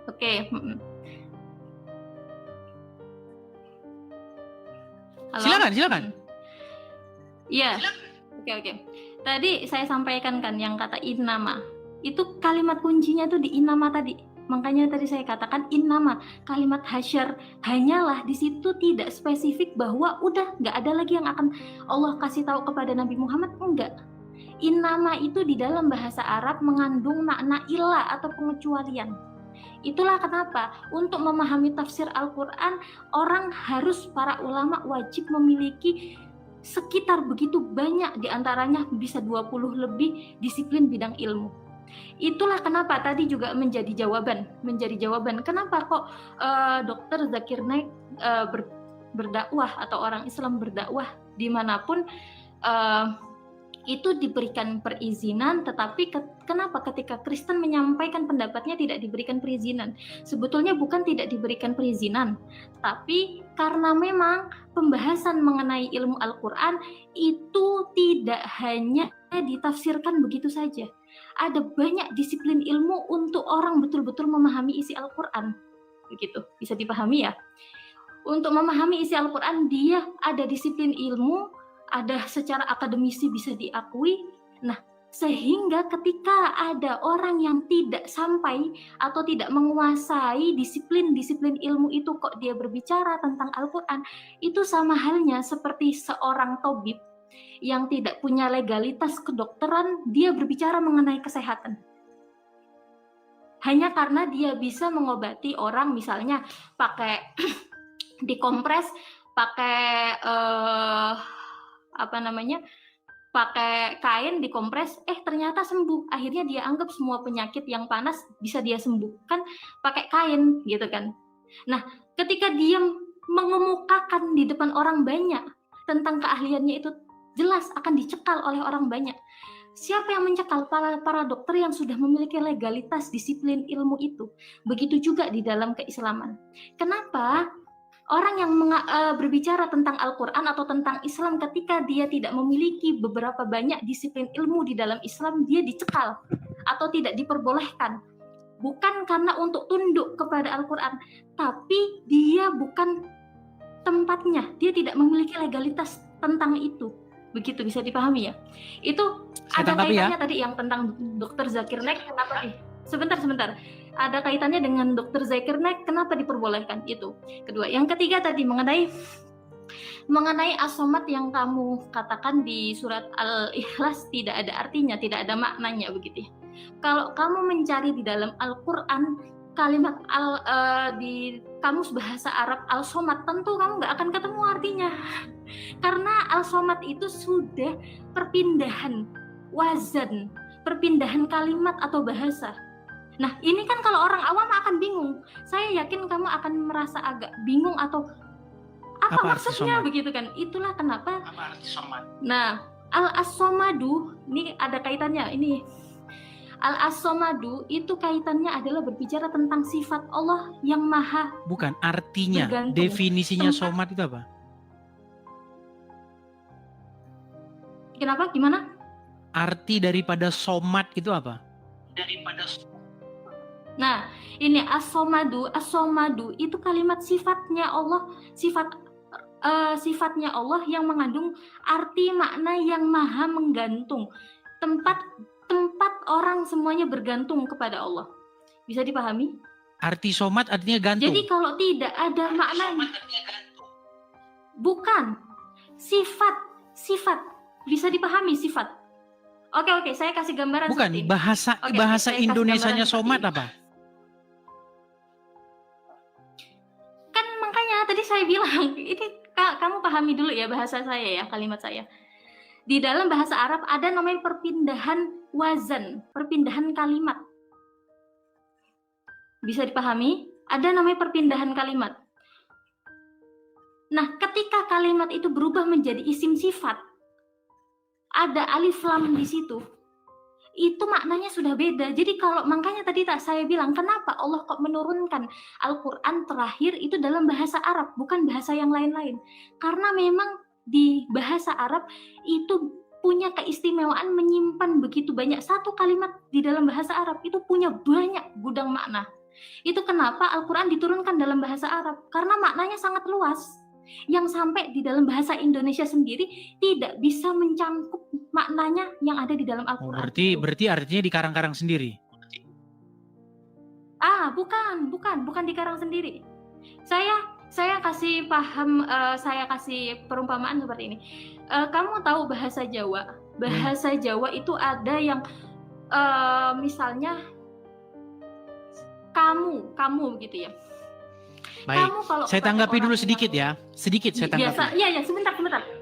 Oke. Silakan. Iya. Oke. Tadi saya sampaikan kan yang kata innama. Itu kalimat kuncinya tuh di innama tadi. Makanya tadi saya katakan innama, kalimat hasyar, hanyalah di situ tidak spesifik bahwa udah nggak ada lagi yang akan Allah kasih tahu kepada Nabi Muhammad, enggak. Innama itu di dalam bahasa Arab mengandung makna ilah atau pengecualian. Itulah kenapa untuk memahami tafsir Al-Quran, para ulama wajib memiliki sekitar begitu banyak, diantaranya bisa 20 lebih disiplin bidang ilmu. Itulah kenapa tadi juga menjadi jawaban. Kenapa kok Dr. Zakir Naik berdakwah atau orang Islam berdakwah dimanapun itu diberikan perizinan, tetapi kenapa ketika Kristen menyampaikan pendapatnya tidak diberikan perizinan? Sebetulnya bukan tidak diberikan perizinan, tapi karena memang pembahasan mengenai ilmu Al-Quran itu tidak hanya ditafsirkan begitu saja. Ada banyak disiplin ilmu untuk orang betul-betul memahami isi Al-Quran. Begitu, bisa dipahami ya? Untuk memahami isi Al-Quran, dia ada disiplin ilmu, ada secara akademisi bisa diakui. Nah, sehingga ketika ada orang yang tidak sampai atau tidak menguasai disiplin ilmu itu, kok dia berbicara tentang Al-Quran, itu sama halnya seperti seorang tabib yang tidak punya legalitas kedokteran, dia berbicara mengenai kesehatan. Hanya karena dia bisa mengobati orang, misalnya pakai dikompres, pakai pakai kain dikompres, ternyata sembuh. Akhirnya dia anggap semua penyakit yang panas bisa dia sembuhkan pakai kain, gitu kan. Nah, ketika dia mengemukakan di depan orang banyak tentang keahliannya itu, jelas akan dicekal oleh orang banyak. Siapa yang mencekal? Para dokter yang sudah memiliki legalitas disiplin ilmu itu. Begitu juga di dalam keislaman. Kenapa? Orang yang berbicara tentang Al-Quran atau tentang Islam ketika dia tidak memiliki beberapa banyak disiplin ilmu di dalam Islam, dia dicekal atau tidak diperbolehkan. Bukan karena untuk tunduk kepada Al-Quran, tapi dia bukan tempatnya, dia tidak memiliki legalitas tentang itu. Begitu, bisa dipahami ya? Itu ada kaitannya tadi yang tentang Dr. Zakir Naik, kenapa nih? Sebentar. Ada kaitannya dengan Dr. Zakir Naik, kenapa diperbolehkan itu. Kedua, yang ketiga tadi mengenai as-somat yang kamu katakan di surat Al-Ikhlas tidak ada artinya, tidak ada maknanya begitu ya. Kalau kamu mencari di dalam Al-Quran kalimat di kamus bahasa Arab al-somat, tentu kamu nggak akan ketemu artinya. Karena al-somat itu sudah perpindahan wazan, perpindahan kalimat atau bahasa. Nah, ini kan kalau orang awam akan bingung. Saya yakin kamu akan merasa agak bingung atau Apa Apa arti maksudnya somad? begitu kan? Itulah kenapa. Apa arti somad? Nah, al-as-somadu ini ada kaitannya ini. Al-as-somadu itu kaitannya adalah berbicara tentang sifat Allah yang maha. Bukan, artinya, Bergantung. definisinya Tempat. somad itu apa? Kenapa? Gimana? Arti daripada somad itu apa? Nah, ini as-somadu itu kalimat sifatnya Allah, sifatnya Allah yang mengandung arti makna yang maha menggantung. Tempat orang semuanya bergantung kepada Allah. Bisa dipahami? Arti somad artinya gantung. Jadi kalau tidak ada maknanya, bukan sifat bisa dipahami sifat. Oke, saya kasih gambaran. Bukan, seperti ini. bahasa Oke, bahasa saya kasih Indonesianya gambaran somad seperti ini. apa? Kan makanya tadi saya bilang, ini kamu pahami dulu ya bahasa saya ya, kalimat saya. Di dalam bahasa Arab ada namanya perpindahan wazan, perpindahan kalimat. Bisa dipahami? Ada namanya perpindahan kalimat. Nah, ketika kalimat itu berubah menjadi isim sifat, ada alif lam di situ. Itu maknanya sudah beda. Jadi kalau makanya tadi saya bilang, kenapa Allah kok menurunkan Al-Quran terakhir itu dalam bahasa Arab, bukan bahasa yang lain-lain. Karena memang di bahasa Arab itu punya keistimewaan menyimpan begitu banyak. Satu kalimat di dalam bahasa Arab itu punya banyak gudang makna. Itu kenapa Al-Quran diturunkan dalam bahasa Arab. Karena maknanya sangat luas. Yang sampai di dalam bahasa Indonesia sendiri tidak bisa mencangkup maknanya yang ada di dalam Oh, Al-Quran. berarti artinya di karang-karang sendiri. Bukan dikarang sendiri. Saya kasih paham, saya kasih perumpamaan seperti ini. Kamu tahu bahasa Jawa? Bahasa Jawa itu ada yang misalnya kamu gitu ya. Baik, Kamu kalau saya kepada tanggapi dulu orang sedikit yang- ya. Sedikit saya tanggapi. Biasa, iya, sebentar.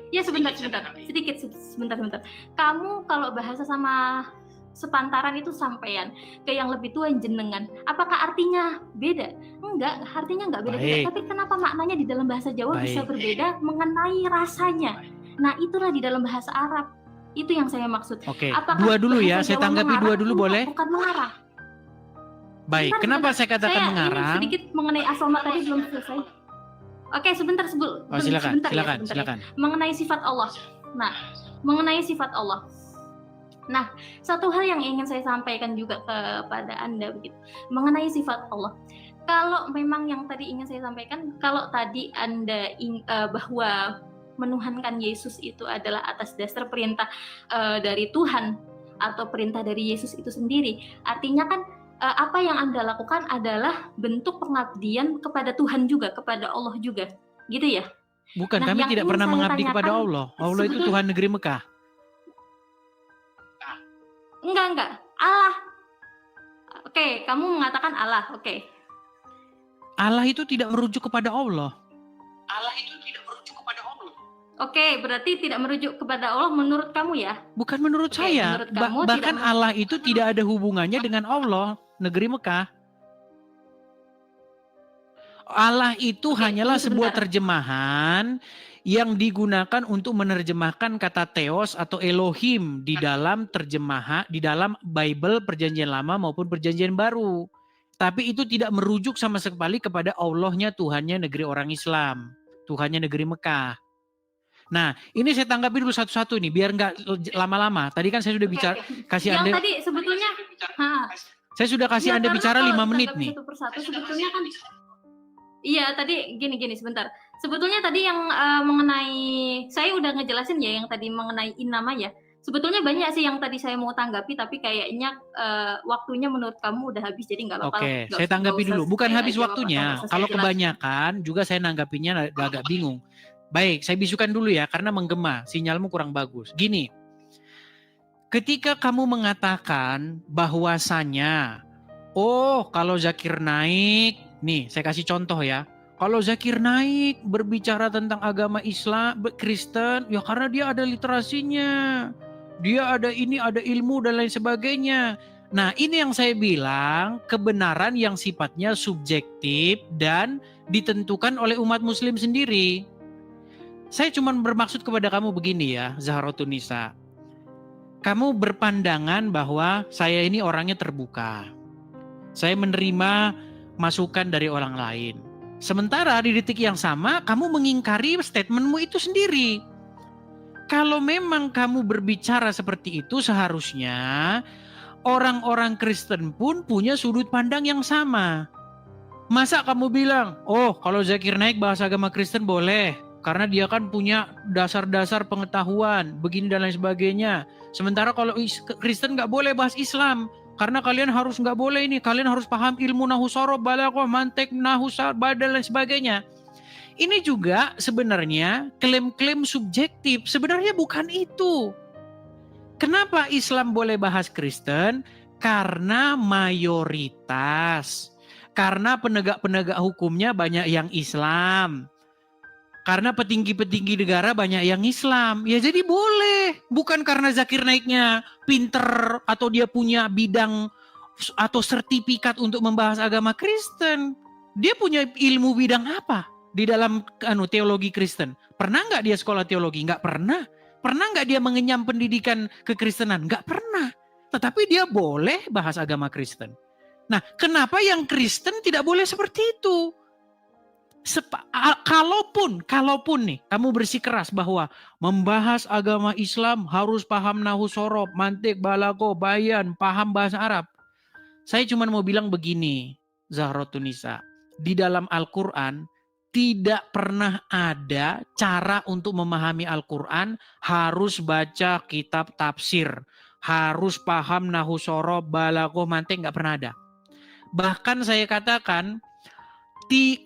Ya, sebentar. Kamu kalau bahasa sama sepantaran itu sampean, ke yang lebih tua jenengan. Apakah artinya beda? Enggak, artinya enggak beda. Baik. Tapi kenapa maknanya di dalam bahasa Jawa Baik. bisa berbeda mengenai rasanya? Nah, itulah di dalam bahasa Arab. Itu yang saya maksud. Oke, Apakah dua dulu ya. bahasa Saya Jawa tanggapi mengarang? dua dulu Enggak, boleh? Bukan mengarang. Baik, Sebentar, kenapa saya katakan Saya mengarang? ini sedikit mengenai asoma tadi belum selesai. Oke, sebentar. Oh, silakan. Mengenai sifat Allah. Nah, mengenai sifat Allah. Nah, satu hal yang ingin saya sampaikan juga kepada Anda begitu. Mengenai sifat Allah. Kalau memang yang tadi ingin saya sampaikan, kalau tadi Anda bahwa menuhankan Yesus itu adalah atas dasar perintah dari Tuhan atau perintah dari Yesus itu sendiri. Artinya kan apa yang Anda lakukan adalah bentuk pengabdian kepada Tuhan juga, kepada Allah juga. Gitu ya? Bukan, Nah, kami yang tidak ingin pernah saya mengabdi kepada tanyakan, Allah. Allah itu sebetulnya- Tuhan negeri Mekah. Enggak. Allah. Oke, kamu mengatakan Allah. Oke. Allah itu tidak merujuk kepada Allah. Oke, berarti tidak merujuk kepada Allah menurut kamu ya? Bukan menurut Oke, saya. menurut kamu Bahkan tidak Allah itu tidak ada hubungannya dengan Allah negeri Mekah. Allah itu Oke, hanyalah tunggu sebuah sebentar. terjemahan yang digunakan untuk menerjemahkan kata Theos atau Elohim di dalam di dalam Bible Perjanjian Lama maupun Perjanjian Baru. Tapi itu tidak merujuk sama sekali kepada Allahnya Tuhannya negeri orang Islam, Tuhannya negeri Mekah. Nah, ini saya tanggapi dulu satu-satu nih, biar nggak lama-lama. Tadi kan saya sudah bicara, kasih Yang Anda, tadi sebetulnya, saya sudah kasih ya, Anda karena bicara kalau 5 menit ditanggapi nih. Satu persatu sebetulnya kan, iya tadi gini sebentar. Sebetulnya tadi yang mengenai, saya udah ngejelasin ya yang tadi mengenai inama ya. Sebetulnya banyak sih yang tadi saya mau tanggapi, tapi kayaknya waktunya menurut kamu udah habis, jadi nggak apa-apa. Oke, saya tanggapi dulu. Bukan habis waktunya. Kalau kebanyakan juga saya nanggapinya agak bingung. Baik, saya bisukan dulu ya karena menggema, sinyalmu kurang bagus. Gini, ketika kamu mengatakan bahwasanya, oh kalau Zakir naik, nih saya kasih contoh ya. Kalau Zakir naik berbicara tentang agama Islam, Kristen, ya karena dia ada literasinya. Dia ada ini, ada ilmu dan lain sebagainya. Nah, ini yang saya bilang kebenaran yang sifatnya subjektif dan ditentukan oleh umat muslim sendiri. Saya cuma bermaksud kepada kamu begini ya, Zahratun Nisa. Kamu berpandangan bahwa saya ini orangnya terbuka. Saya menerima masukan dari orang lain. Sementara di detik yang sama, kamu mengingkari statementmu itu sendiri. Kalau memang kamu berbicara seperti itu, seharusnya orang-orang Kristen pun punya sudut pandang yang sama. Masa kamu bilang, oh kalau Zakir Naik bahas agama Kristen boleh, karena dia kan punya dasar-dasar pengetahuan, begini dan lain sebagainya. Sementara kalau Kristen nggak boleh bahas Islam, karena kalian harus nggak boleh ini, kalian harus paham ilmu nahu sorob, balaghah, mantek, nahu sarbal dan lain sebagainya. Ini juga sebenarnya klaim-klaim subjektif, sebenarnya bukan itu. Kenapa Islam boleh bahas Kristen? Karena mayoritas. Karena penegak-penegak hukumnya banyak yang Islam. Karena petinggi-petinggi negara banyak yang Islam. Ya jadi boleh. Bukan karena Zakir Naiknya pinter atau dia punya bidang atau sertifikat untuk membahas agama Kristen. Dia punya ilmu bidang apa di dalam teologi Kristen? Pernah nggak dia sekolah teologi? Nggak pernah. Pernah nggak dia mengenyam pendidikan kekristenan? Nggak pernah. Tetapi dia boleh bahas agama Kristen. Nah, kenapa yang Kristen tidak boleh seperti itu? Kalaupun nih kamu bersikeras bahwa membahas agama Islam harus paham nahu sorob, mantik, balaghah, bayan, paham bahasa Arab. Saya cuma mau bilang begini, Zahratun Nisa. Di dalam Al-Quran tidak pernah ada cara untuk memahami Al-Quran harus baca kitab tafsir, harus paham nahu sorob, balaghah, mantik, nggak pernah ada. Bahkan saya katakan,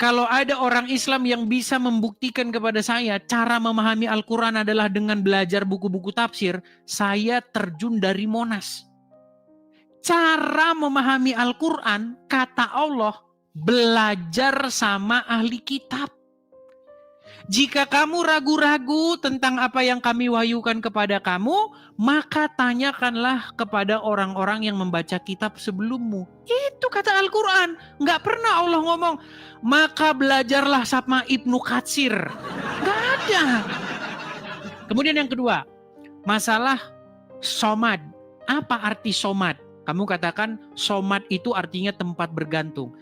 kalau ada orang Islam yang bisa membuktikan kepada saya cara memahami Al-Quran adalah dengan belajar buku-buku tafsir, saya terjun dari Monas. Cara memahami Al-Quran, kata Allah, belajar sama ahli kitab. Jika kamu ragu-ragu tentang apa yang kami wahyukan kepada kamu, maka tanyakanlah kepada orang-orang yang membaca kitab sebelummu. Itu kata Al-Quran. Nggak pernah Allah ngomong, maka belajarlah sama Ibnu Katsir. Nggak ada. Kemudian yang kedua, masalah somad. Apa arti somad? Kamu katakan somad itu artinya tempat bergantung.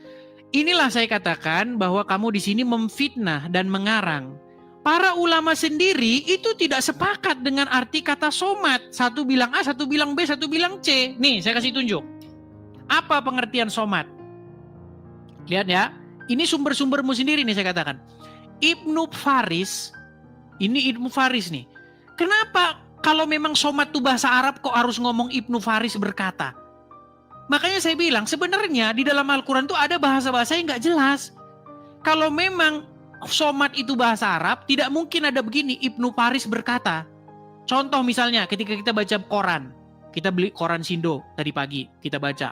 Inilah saya katakan bahwa kamu di sini memfitnah dan mengarang. Para ulama sendiri itu tidak sepakat dengan arti kata somat. Satu bilang A, satu bilang B, satu bilang C. Nih, saya kasih tunjuk. Apa pengertian somat? Lihat ya, ini sumber-sumbermu sendiri nih saya katakan. Ibnu Faris, ini Ibnu Faris nih. Kenapa kalau memang somat itu bahasa Arab kok harus ngomong Ibnu Faris berkata? Makanya saya bilang sebenarnya di dalam Al-Quran itu ada bahasa-bahasa yang nggak jelas. Kalau memang somat itu bahasa Arab, tidak mungkin ada begini, Ibnu Faris berkata. Contoh misalnya ketika kita baca koran, kita beli koran Sindo tadi pagi, kita baca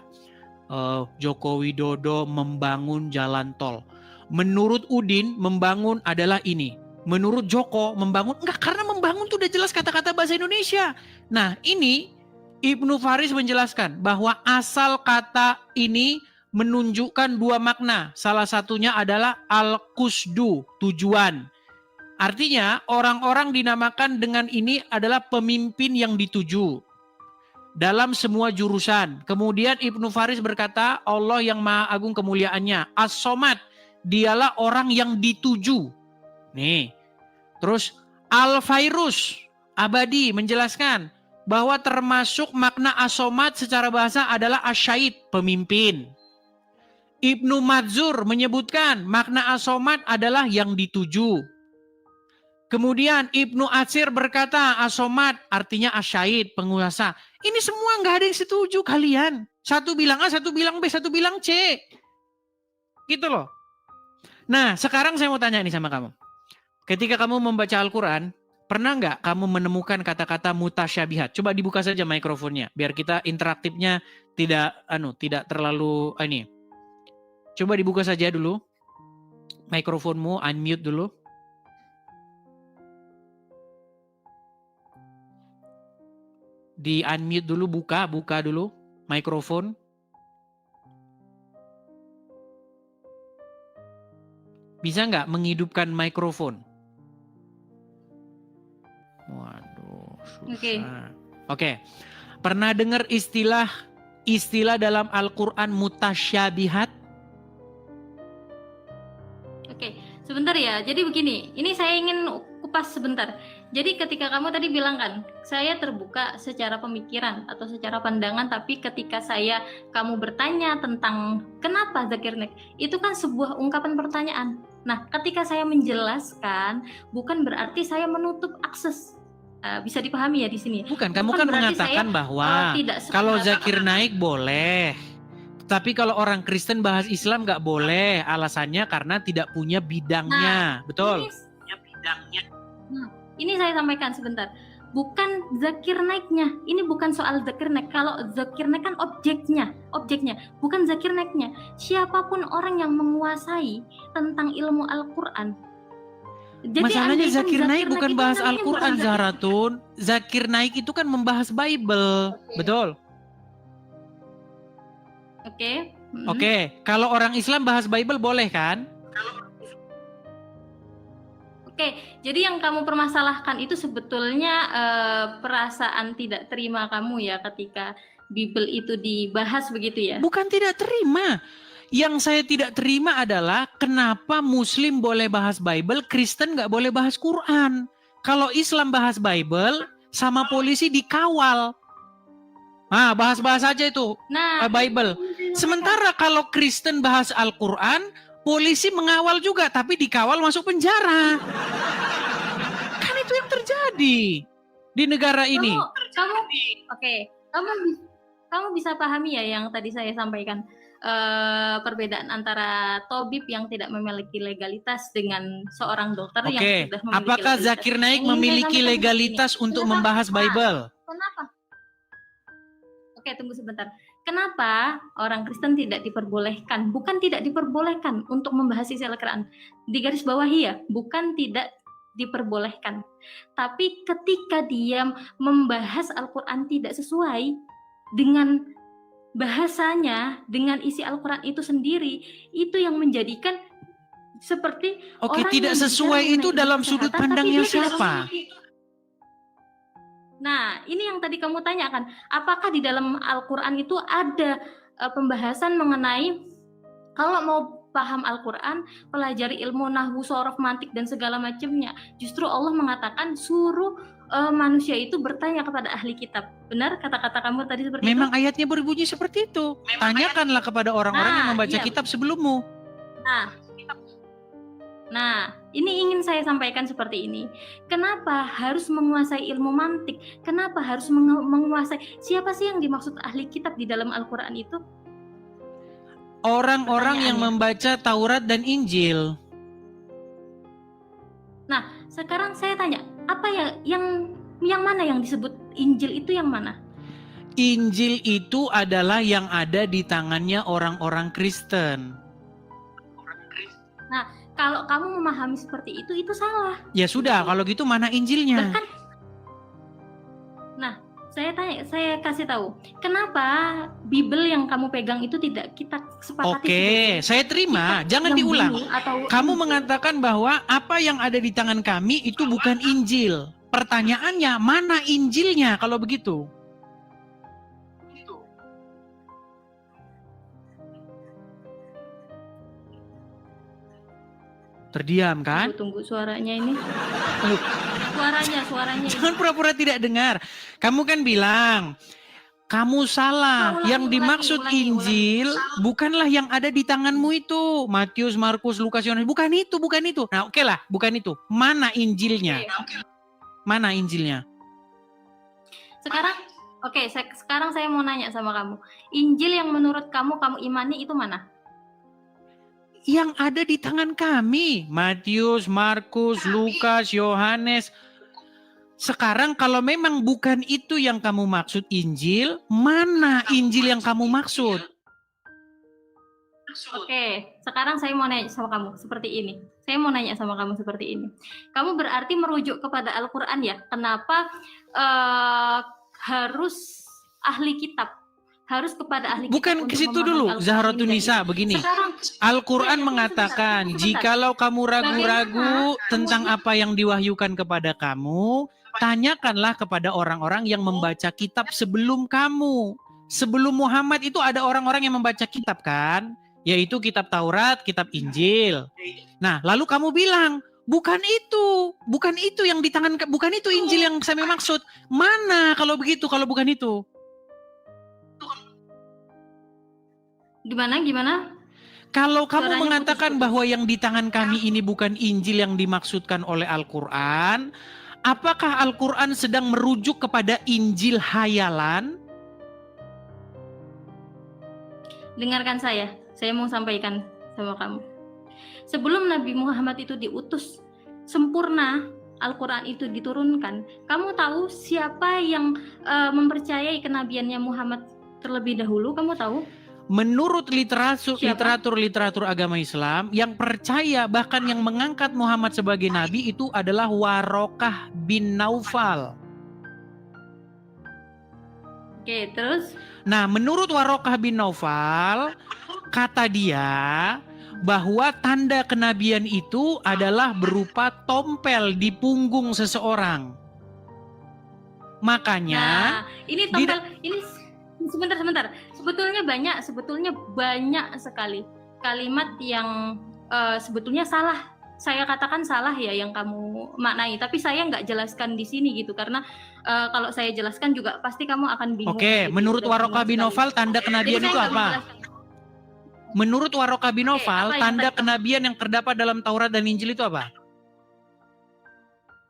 Joko Widodo membangun jalan tol. Menurut Udin membangun adalah ini. Menurut Joko membangun, enggak, karena membangun itu udah jelas kata-kata bahasa Indonesia. Nah ini Ibnu Faris menjelaskan bahwa asal kata ini menunjukkan dua makna. Salah satunya adalah al-qusdu, tujuan. Artinya orang-orang dinamakan dengan ini adalah pemimpin yang dituju dalam semua jurusan. Kemudian Ibnu Faris berkata, Allah yang maha agung kemuliaannya. As-somad, dialah orang yang dituju. Nih, terus Al-Fairus, abadi, menjelaskan bahwa termasuk makna as-somad secara bahasa adalah asyait, pemimpin. Ibnu Madzur menyebutkan makna as-somad adalah yang dituju. Kemudian Ibnu Atsir berkata as-somad artinya asyait, penguasa. Ini semua nggak ada yang setuju kalian. Satu bilang A, satu bilang B, satu bilang C. Gitu loh. Nah sekarang saya mau tanya nih sama kamu. Ketika kamu membaca Al-Quran, pernah nggak kamu menemukan kata-kata mutasyabihat? Coba dibuka saja mikrofonnya, biar kita interaktifnya tidak terlalu ini. Coba dibuka saja dulu mikrofonmu, unmute dulu. Di unmute dulu, buka dulu mikrofon. Bisa nggak menghidupkan mikrofon? Oke. Oke. Pernah dengar istilah dalam Al-Quran mutasyabihat? Oke, sebentar ya. Jadi begini, ini saya ingin kupas sebentar. Jadi ketika kamu tadi bilang kan, saya terbuka secara pemikiran atau secara pandangan, tapi ketika kamu bertanya tentang kenapa Zakir Naik, itu kan sebuah ungkapan pertanyaan. Nah, ketika saya menjelaskan, bukan berarti saya menutup akses. Bisa dipahami ya di sini. Bukan, kamu kan mengatakan bahwa kalau Zakir Naik boleh, tapi kalau orang Kristen bahas Islam nggak boleh. Alasannya karena tidak punya bidangnya, betul? Ini saya sampaikan sebentar. Bukan Zakir Naiknya. Ini bukan soal Zakir Naik. Kalau Zakir Naik kan objeknya, bukan Zakir Naiknya. Siapapun orang yang menguasai tentang ilmu Al-Quran. Jadi masalahnya Zakir Naik bukan bahas Al-Quran, Zahratun. Zakir Naik itu kan membahas Bible, betul? Oke. Kalau orang Islam bahas Bible boleh kan? Oke, jadi yang kamu permasalahkan itu sebetulnya perasaan tidak terima kamu ya ketika Bible itu dibahas begitu ya? Bukan tidak terima. Yang saya tidak terima adalah kenapa Muslim boleh bahas Bible, Kristen nggak boleh bahas Quran. Kalau Islam bahas Bible, sama polisi dikawal. Nah, bahas-bahas aja itu Bible. Sementara kalau Kristen bahas Al-Quran, polisi mengawal juga, tapi dikawal masuk penjara. Kan itu yang terjadi di negara ini. Kamu bisa pahami ya yang tadi saya sampaikan. Perbedaan antara tabib yang tidak memiliki legalitas dengan seorang dokter yang sudah memiliki apakah legalitas. Zakir Naik memiliki legalitas untuk membahas Bible? Kenapa? Oke, tunggu sebentar. Kenapa orang Kristen tidak diperbolehkan? Bukan tidak diperbolehkan untuk membahas isi Al-Quran. Di garis bawahi ya, bukan tidak diperbolehkan. Tapi ketika dia membahas Al-Quran tidak sesuai dengan bahasanya, dengan isi Al-Quran itu sendiri, itu yang menjadikan seperti orang tidak sesuai itu dalam sudut pandangnya siapa? Nah, ini yang tadi kamu tanyakan, apakah di dalam Al-Quran itu ada pembahasan mengenai kalau mau paham Al-Quran, pelajari ilmu nahwu, sorof, mantik, dan segala macamnya. Justru Allah mengatakan suruh manusia itu bertanya kepada ahli kitab. Benar kata-kata kamu tadi seperti Memang itu? Ayatnya berbunyi seperti itu. Tanyakanlah kepada orang-orang yang membaca kitab sebelummu. Nah, ini ingin saya sampaikan seperti ini. Kenapa harus menguasai ilmu mantik? Kenapa harus menguasai? Siapa sih yang dimaksud ahli kitab di dalam Al-Quran itu? Orang-orang yang membaca Taurat dan Injil. Nah, sekarang saya tanya, apa ya yang mana yang disebut Injil itu yang mana? Injil itu adalah yang ada di tangannya orang-orang Kristen. Nah, kalau kamu memahami seperti itu salah. Ya sudah, kalau gitu mana Injilnya? Nah, saya kasih tahu, kenapa Bible yang kamu pegang itu tidak kita sepakati? Oke, saya terima. Jangan diulang. Kamu mengatakan bahwa apa yang ada di tangan kami itu bukan Injil. Pertanyaannya, mana Injilnya kalau begitu? Terdiam kan? Tunggu suaranya ini. Suaranya. Jangan pura-pura tidak dengar. Kamu kan bilang, kamu salah. Yang dimaksud Injil bukanlah yang ada di tanganmu itu. Matius, Markus, Lukas, Yohanes. Bukan itu. Nah, oke lah, bukan itu. Mana Injilnya? Mana Injilnya? Sekarang saya mau nanya sama kamu. Injil yang menurut kamu imani itu mana? Yang ada di tangan kami, Matius, Markus, Lukas, Yohanes. Sekarang kalau memang bukan itu yang kamu maksud Injil, mana Injil yang kamu maksud? Oke, sekarang saya mau nanya sama kamu seperti ini. Kamu berarti merujuk kepada Al-Quran ya? Kenapa harus ahli kitab? harus kepada ahli kitab Bukan ke untuk situ memahami dulu, Al-Quran ini Zaharatun dan Nisa ini. begini. Sekarang Al-Quran ya, mengatakan, sebentar. jikalau kamu ragu-ragu Bagaimana tentang kemudian apa yang diwahyukan kepada kamu, tanyakanlah kepada orang-orang yang membaca kitab sebelum kamu. Sebelum Muhammad itu ada orang-orang yang membaca kitab kan? Yaitu kitab Taurat, kitab Injil. Nah, lalu kamu bilang, bukan itu yang di tangan, bukan itu Injil yang saya maksud. Mana kalau begitu, kalau bukan itu? gimana? Kalau kamu Suaranya mengatakan putus-putus. bahwa yang di tangan kami ini bukan Injil yang dimaksudkan oleh Al-Quran, apakah Al-Quran sedang merujuk kepada Injil hayalan? Dengarkan saya mau sampaikan sama kamu. Sebelum Nabi Muhammad itu diutus sempurna, Al-Quran itu diturunkan, kamu tahu siapa yang mempercayai kenabiannya Muhammad terlebih dahulu? Kamu tahu? Menurut Siapa? literatur agama Islam, yang percaya bahkan yang mengangkat Muhammad sebagai nabi itu adalah Warokah bin Naufal. Oke, terus? Nah, menurut Warokah bin Naufal, kata dia bahwa tanda kenabian itu adalah berupa tompel di punggung seseorang. Makanya, Nah, ini tompel, ini sebentar. Sebetulnya banyak sekali kalimat yang sebetulnya salah. Saya katakan salah ya yang kamu maknai, tapi saya nggak jelaskan di sini gitu karena kalau saya jelaskan juga pasti kamu akan bingung. Oke, gitu. menurut Warokah bin sekali. Naufal tanda kenabian Jadi itu saya nggak apa? menjelaskan. Menurut Warokah bin Oke, Naufal, apa yang tanda tadi- kenabian yang terdapat dalam Taurat dan Injil itu apa?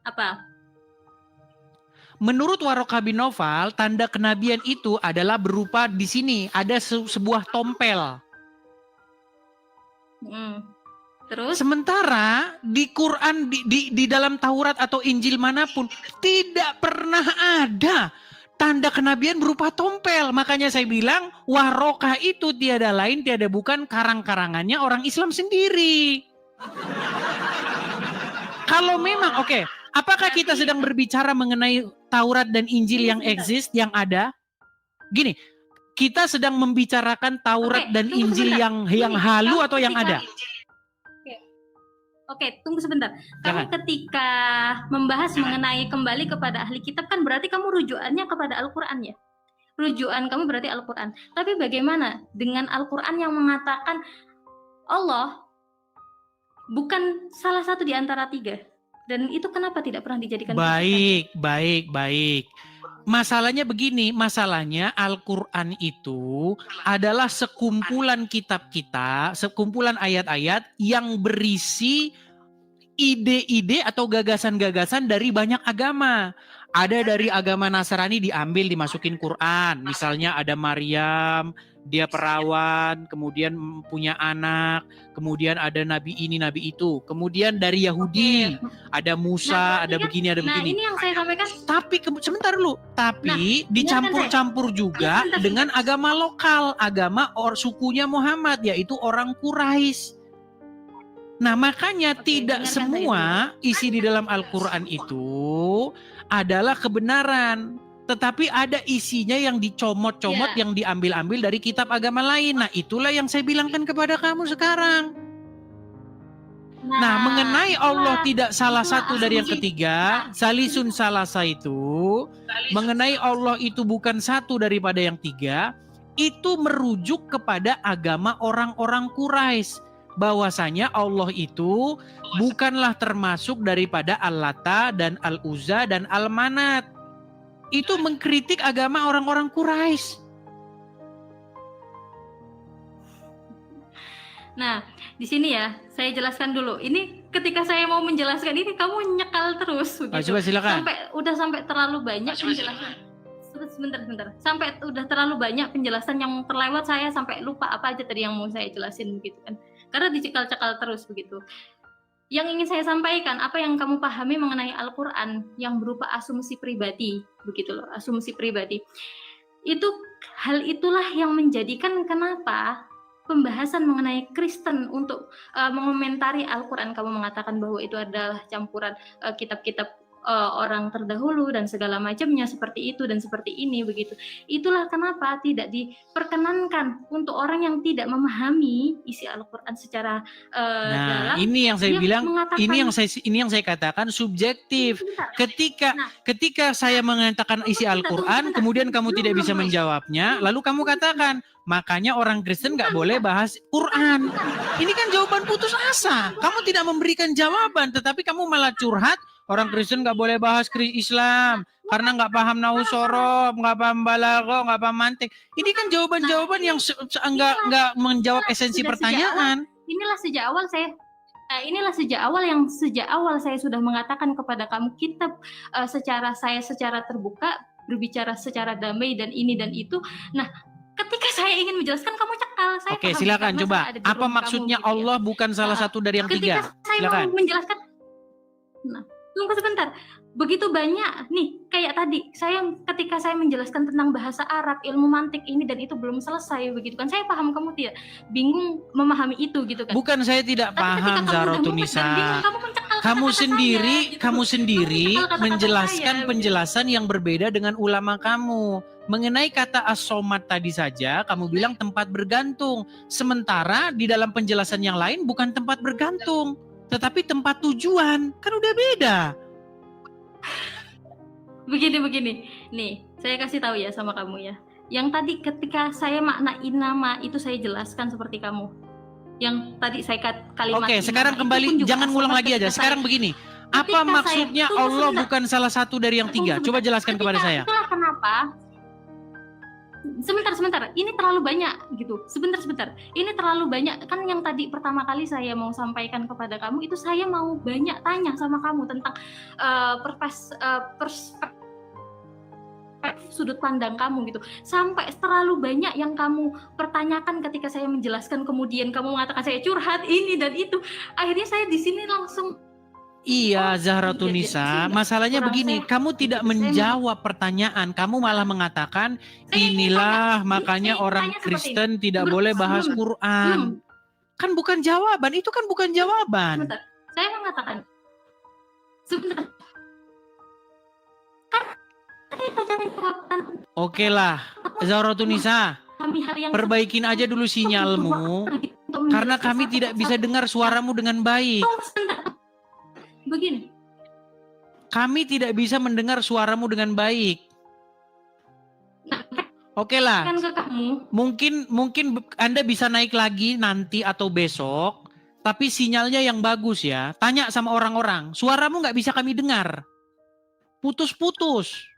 Apa? Menurut Warokah bin Naufal, tanda kenabian itu adalah berupa di sini ada sebuah tompel. Terus? Sementara di Quran, di dalam Taurat atau Injil manapun tidak pernah ada tanda kenabian berupa tompel. Makanya saya bilang Warokah itu tiada lain tiada bukan karang-karangannya orang Islam sendiri. Kalau memang oke, apakah kita sedang berbicara mengenai Taurat dan Injil yang eksis, yang ada? Gini, kita sedang membicarakan Taurat dan Injil yang halu atau yang ada? Oke, tunggu sebentar. Kamu ketika membahas mengenai kembali kepada ahli kitab kan berarti kamu rujukannya kepada Al-Quran ya? Rujukan kamu berarti Al-Quran. Tapi bagaimana dengan Al-Quran yang mengatakan Allah bukan salah satu di antara tiga? Dan itu kenapa tidak pernah dijadikan Baik. Masalahnya begini, masalahnya Al-Quran itu adalah sekumpulan kitab kita, sekumpulan ayat-ayat yang berisi ide-ide atau gagasan-gagasan dari banyak agama. Ada dari agama Nasrani diambil dimasukin Quran. Misalnya ada Maryam, dia perawan, kemudian punya anak, kemudian ada nabi ini, nabi itu. Kemudian dari Yahudi, ada Musa, ada begini, ada begini. Nah, ini yang saya sampaikan. Tapi sebentar dulu, tapi dicampur-campur juga dengan agama lokal, agama sukunya Muhammad, yaitu orang Quraisy. Nah, makanya tidak semua isi di dalam Al-Quran itu adalah kebenaran. Tetapi ada isinya yang dicomot-comot, yang diambil-ambil dari kitab agama lain. Nah, itulah yang saya bilangkan kepada kamu sekarang. Nah, mengenai Allah tidak salah satu dari yang ketiga, Salisun Salasa itu, mengenai Allah itu bukan satu daripada yang tiga, itu merujuk kepada agama orang-orang Quraisy. Bahwasanya Allah itu bukanlah termasuk daripada Al-Lata dan Al-Uzza dan Al-Manat. Itu mengkritik agama orang-orang Quraisy. Nah, di sini ya, saya jelaskan dulu. Ini ketika saya mau menjelaskan ini kamu nyekal terus begitu. Coba silakan. Sampai terlalu banyak penjelasan. Sebentar. Sampai udah terlalu banyak penjelasan yang terlewat, saya sampai lupa apa aja tadi yang mau saya jelasin begitu kan. Karena dicekal-cekal terus begitu. Yang ingin saya sampaikan, apa yang kamu pahami mengenai Al-Quran yang berupa asumsi pribadi, begitu loh, asumsi pribadi. Hal itulah yang menjadikan kenapa pembahasan mengenai Kristen untuk mengomentari Al-Quran, kamu mengatakan bahwa itu adalah campuran kitab-kitab orang terdahulu dan segala macamnya seperti itu dan seperti ini begitu. Itulah kenapa tidak diperkenankan untuk orang yang tidak memahami isi Al-Qur'an secara Nah, dalam, ini yang saya dia bilang, mengatakan ini yang saya katakan subjektif. sebentar. Ketika saya mengatakan isi Al-Qur'an, Sebentar. kemudian kamu tidak bisa Belum. menjawabnya, lalu kamu katakan, makanya orang Kristen nggak boleh bahas Quran. Ini kan jawaban putus asa. Kamu tidak memberikan jawaban, tetapi kamu malah curhat, orang Kristen nggak boleh bahas Islam karena nggak paham nausorob, nggak paham balaghah, nggak paham mantik. Ini kan jawaban-jawaban yang nggak menjawab esensi pertanyaan. Inilah sejak awal saya sudah mengatakan kepada kamu, kita secara terbuka berbicara secara damai dan ini dan itu. Nah, ketika saya ingin menjelaskan kamu cekal. Oke, silakan coba. Apa maksudnya kamu, Allah bukan salah satu dari yang tiga? Ketika saya Silakan. mau menjelaskan, nah, tunggu sebentar. Begitu banyak nih, kayak tadi ketika saya menjelaskan tentang bahasa Arab, ilmu mantik ini dan itu belum selesai begitu kan. Saya paham kamu tidak bingung memahami itu gitu kan. Bukan saya tidak paham, Zahrotunisa. Kamu sendiri menjelaskan penjelasan yang berbeda dengan ulama kamu. Mengenai kata as-somad tadi saja, kamu bilang tempat bergantung. Sementara di dalam penjelasan yang lain bukan tempat bergantung, tetapi tempat tujuan. Kan udah beda. Begini. Nih, saya kasih tahu ya sama kamu ya. Yang tadi ketika saya maknain nama itu saya jelaskan seperti kamu. Yang tadi saya kalimat. Oke, sekarang kembali, jangan ngulang lagi aja. Sekarang begini. Apa maksudnya Allah bukan salah satu dari yang tiga? Coba jelaskan kepada saya. Itulah kenapa. Sebentar. Ini terlalu banyak gitu. Sebentar. Ini terlalu banyak. Kan yang tadi pertama kali saya mau sampaikan kepada kamu itu saya mau banyak tanya sama kamu tentang sudut pandang kamu gitu. Sampai terlalu banyak yang kamu pertanyakan ketika saya menjelaskan, kemudian kamu mengatakan saya curhat ini dan itu. Akhirnya saya di sini langsung Iya, Zahrotunisa, masalahnya begini, kamu tidak menjawab pertanyaan, kamu malah mengatakan inilah makanya orang Kristen tidak boleh bahas Quran. Kan bukan jawaban, itu kan bukan jawaban. Sebentar. Saya mengatakan sebentar. Oke lah, Zahrotunisa, perbaikin aja dulu sinyalmu, karena kami tidak bisa dengar suaramu dengan baik. Begini. Kami tidak bisa mendengar suaramu dengan baik. Oke lah. Mungkin Anda bisa naik lagi nanti atau besok, tapi sinyalnya yang bagus ya. Tanya sama orang-orang, suaramu nggak bisa kami dengar. Putus-putus.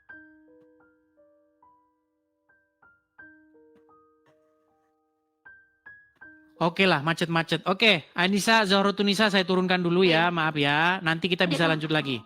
Oke lah, macet-macet. Oke, Anissa, Zahrotunisa saya turunkan dulu ya, maaf ya. Nanti kita bisa lanjut lagi.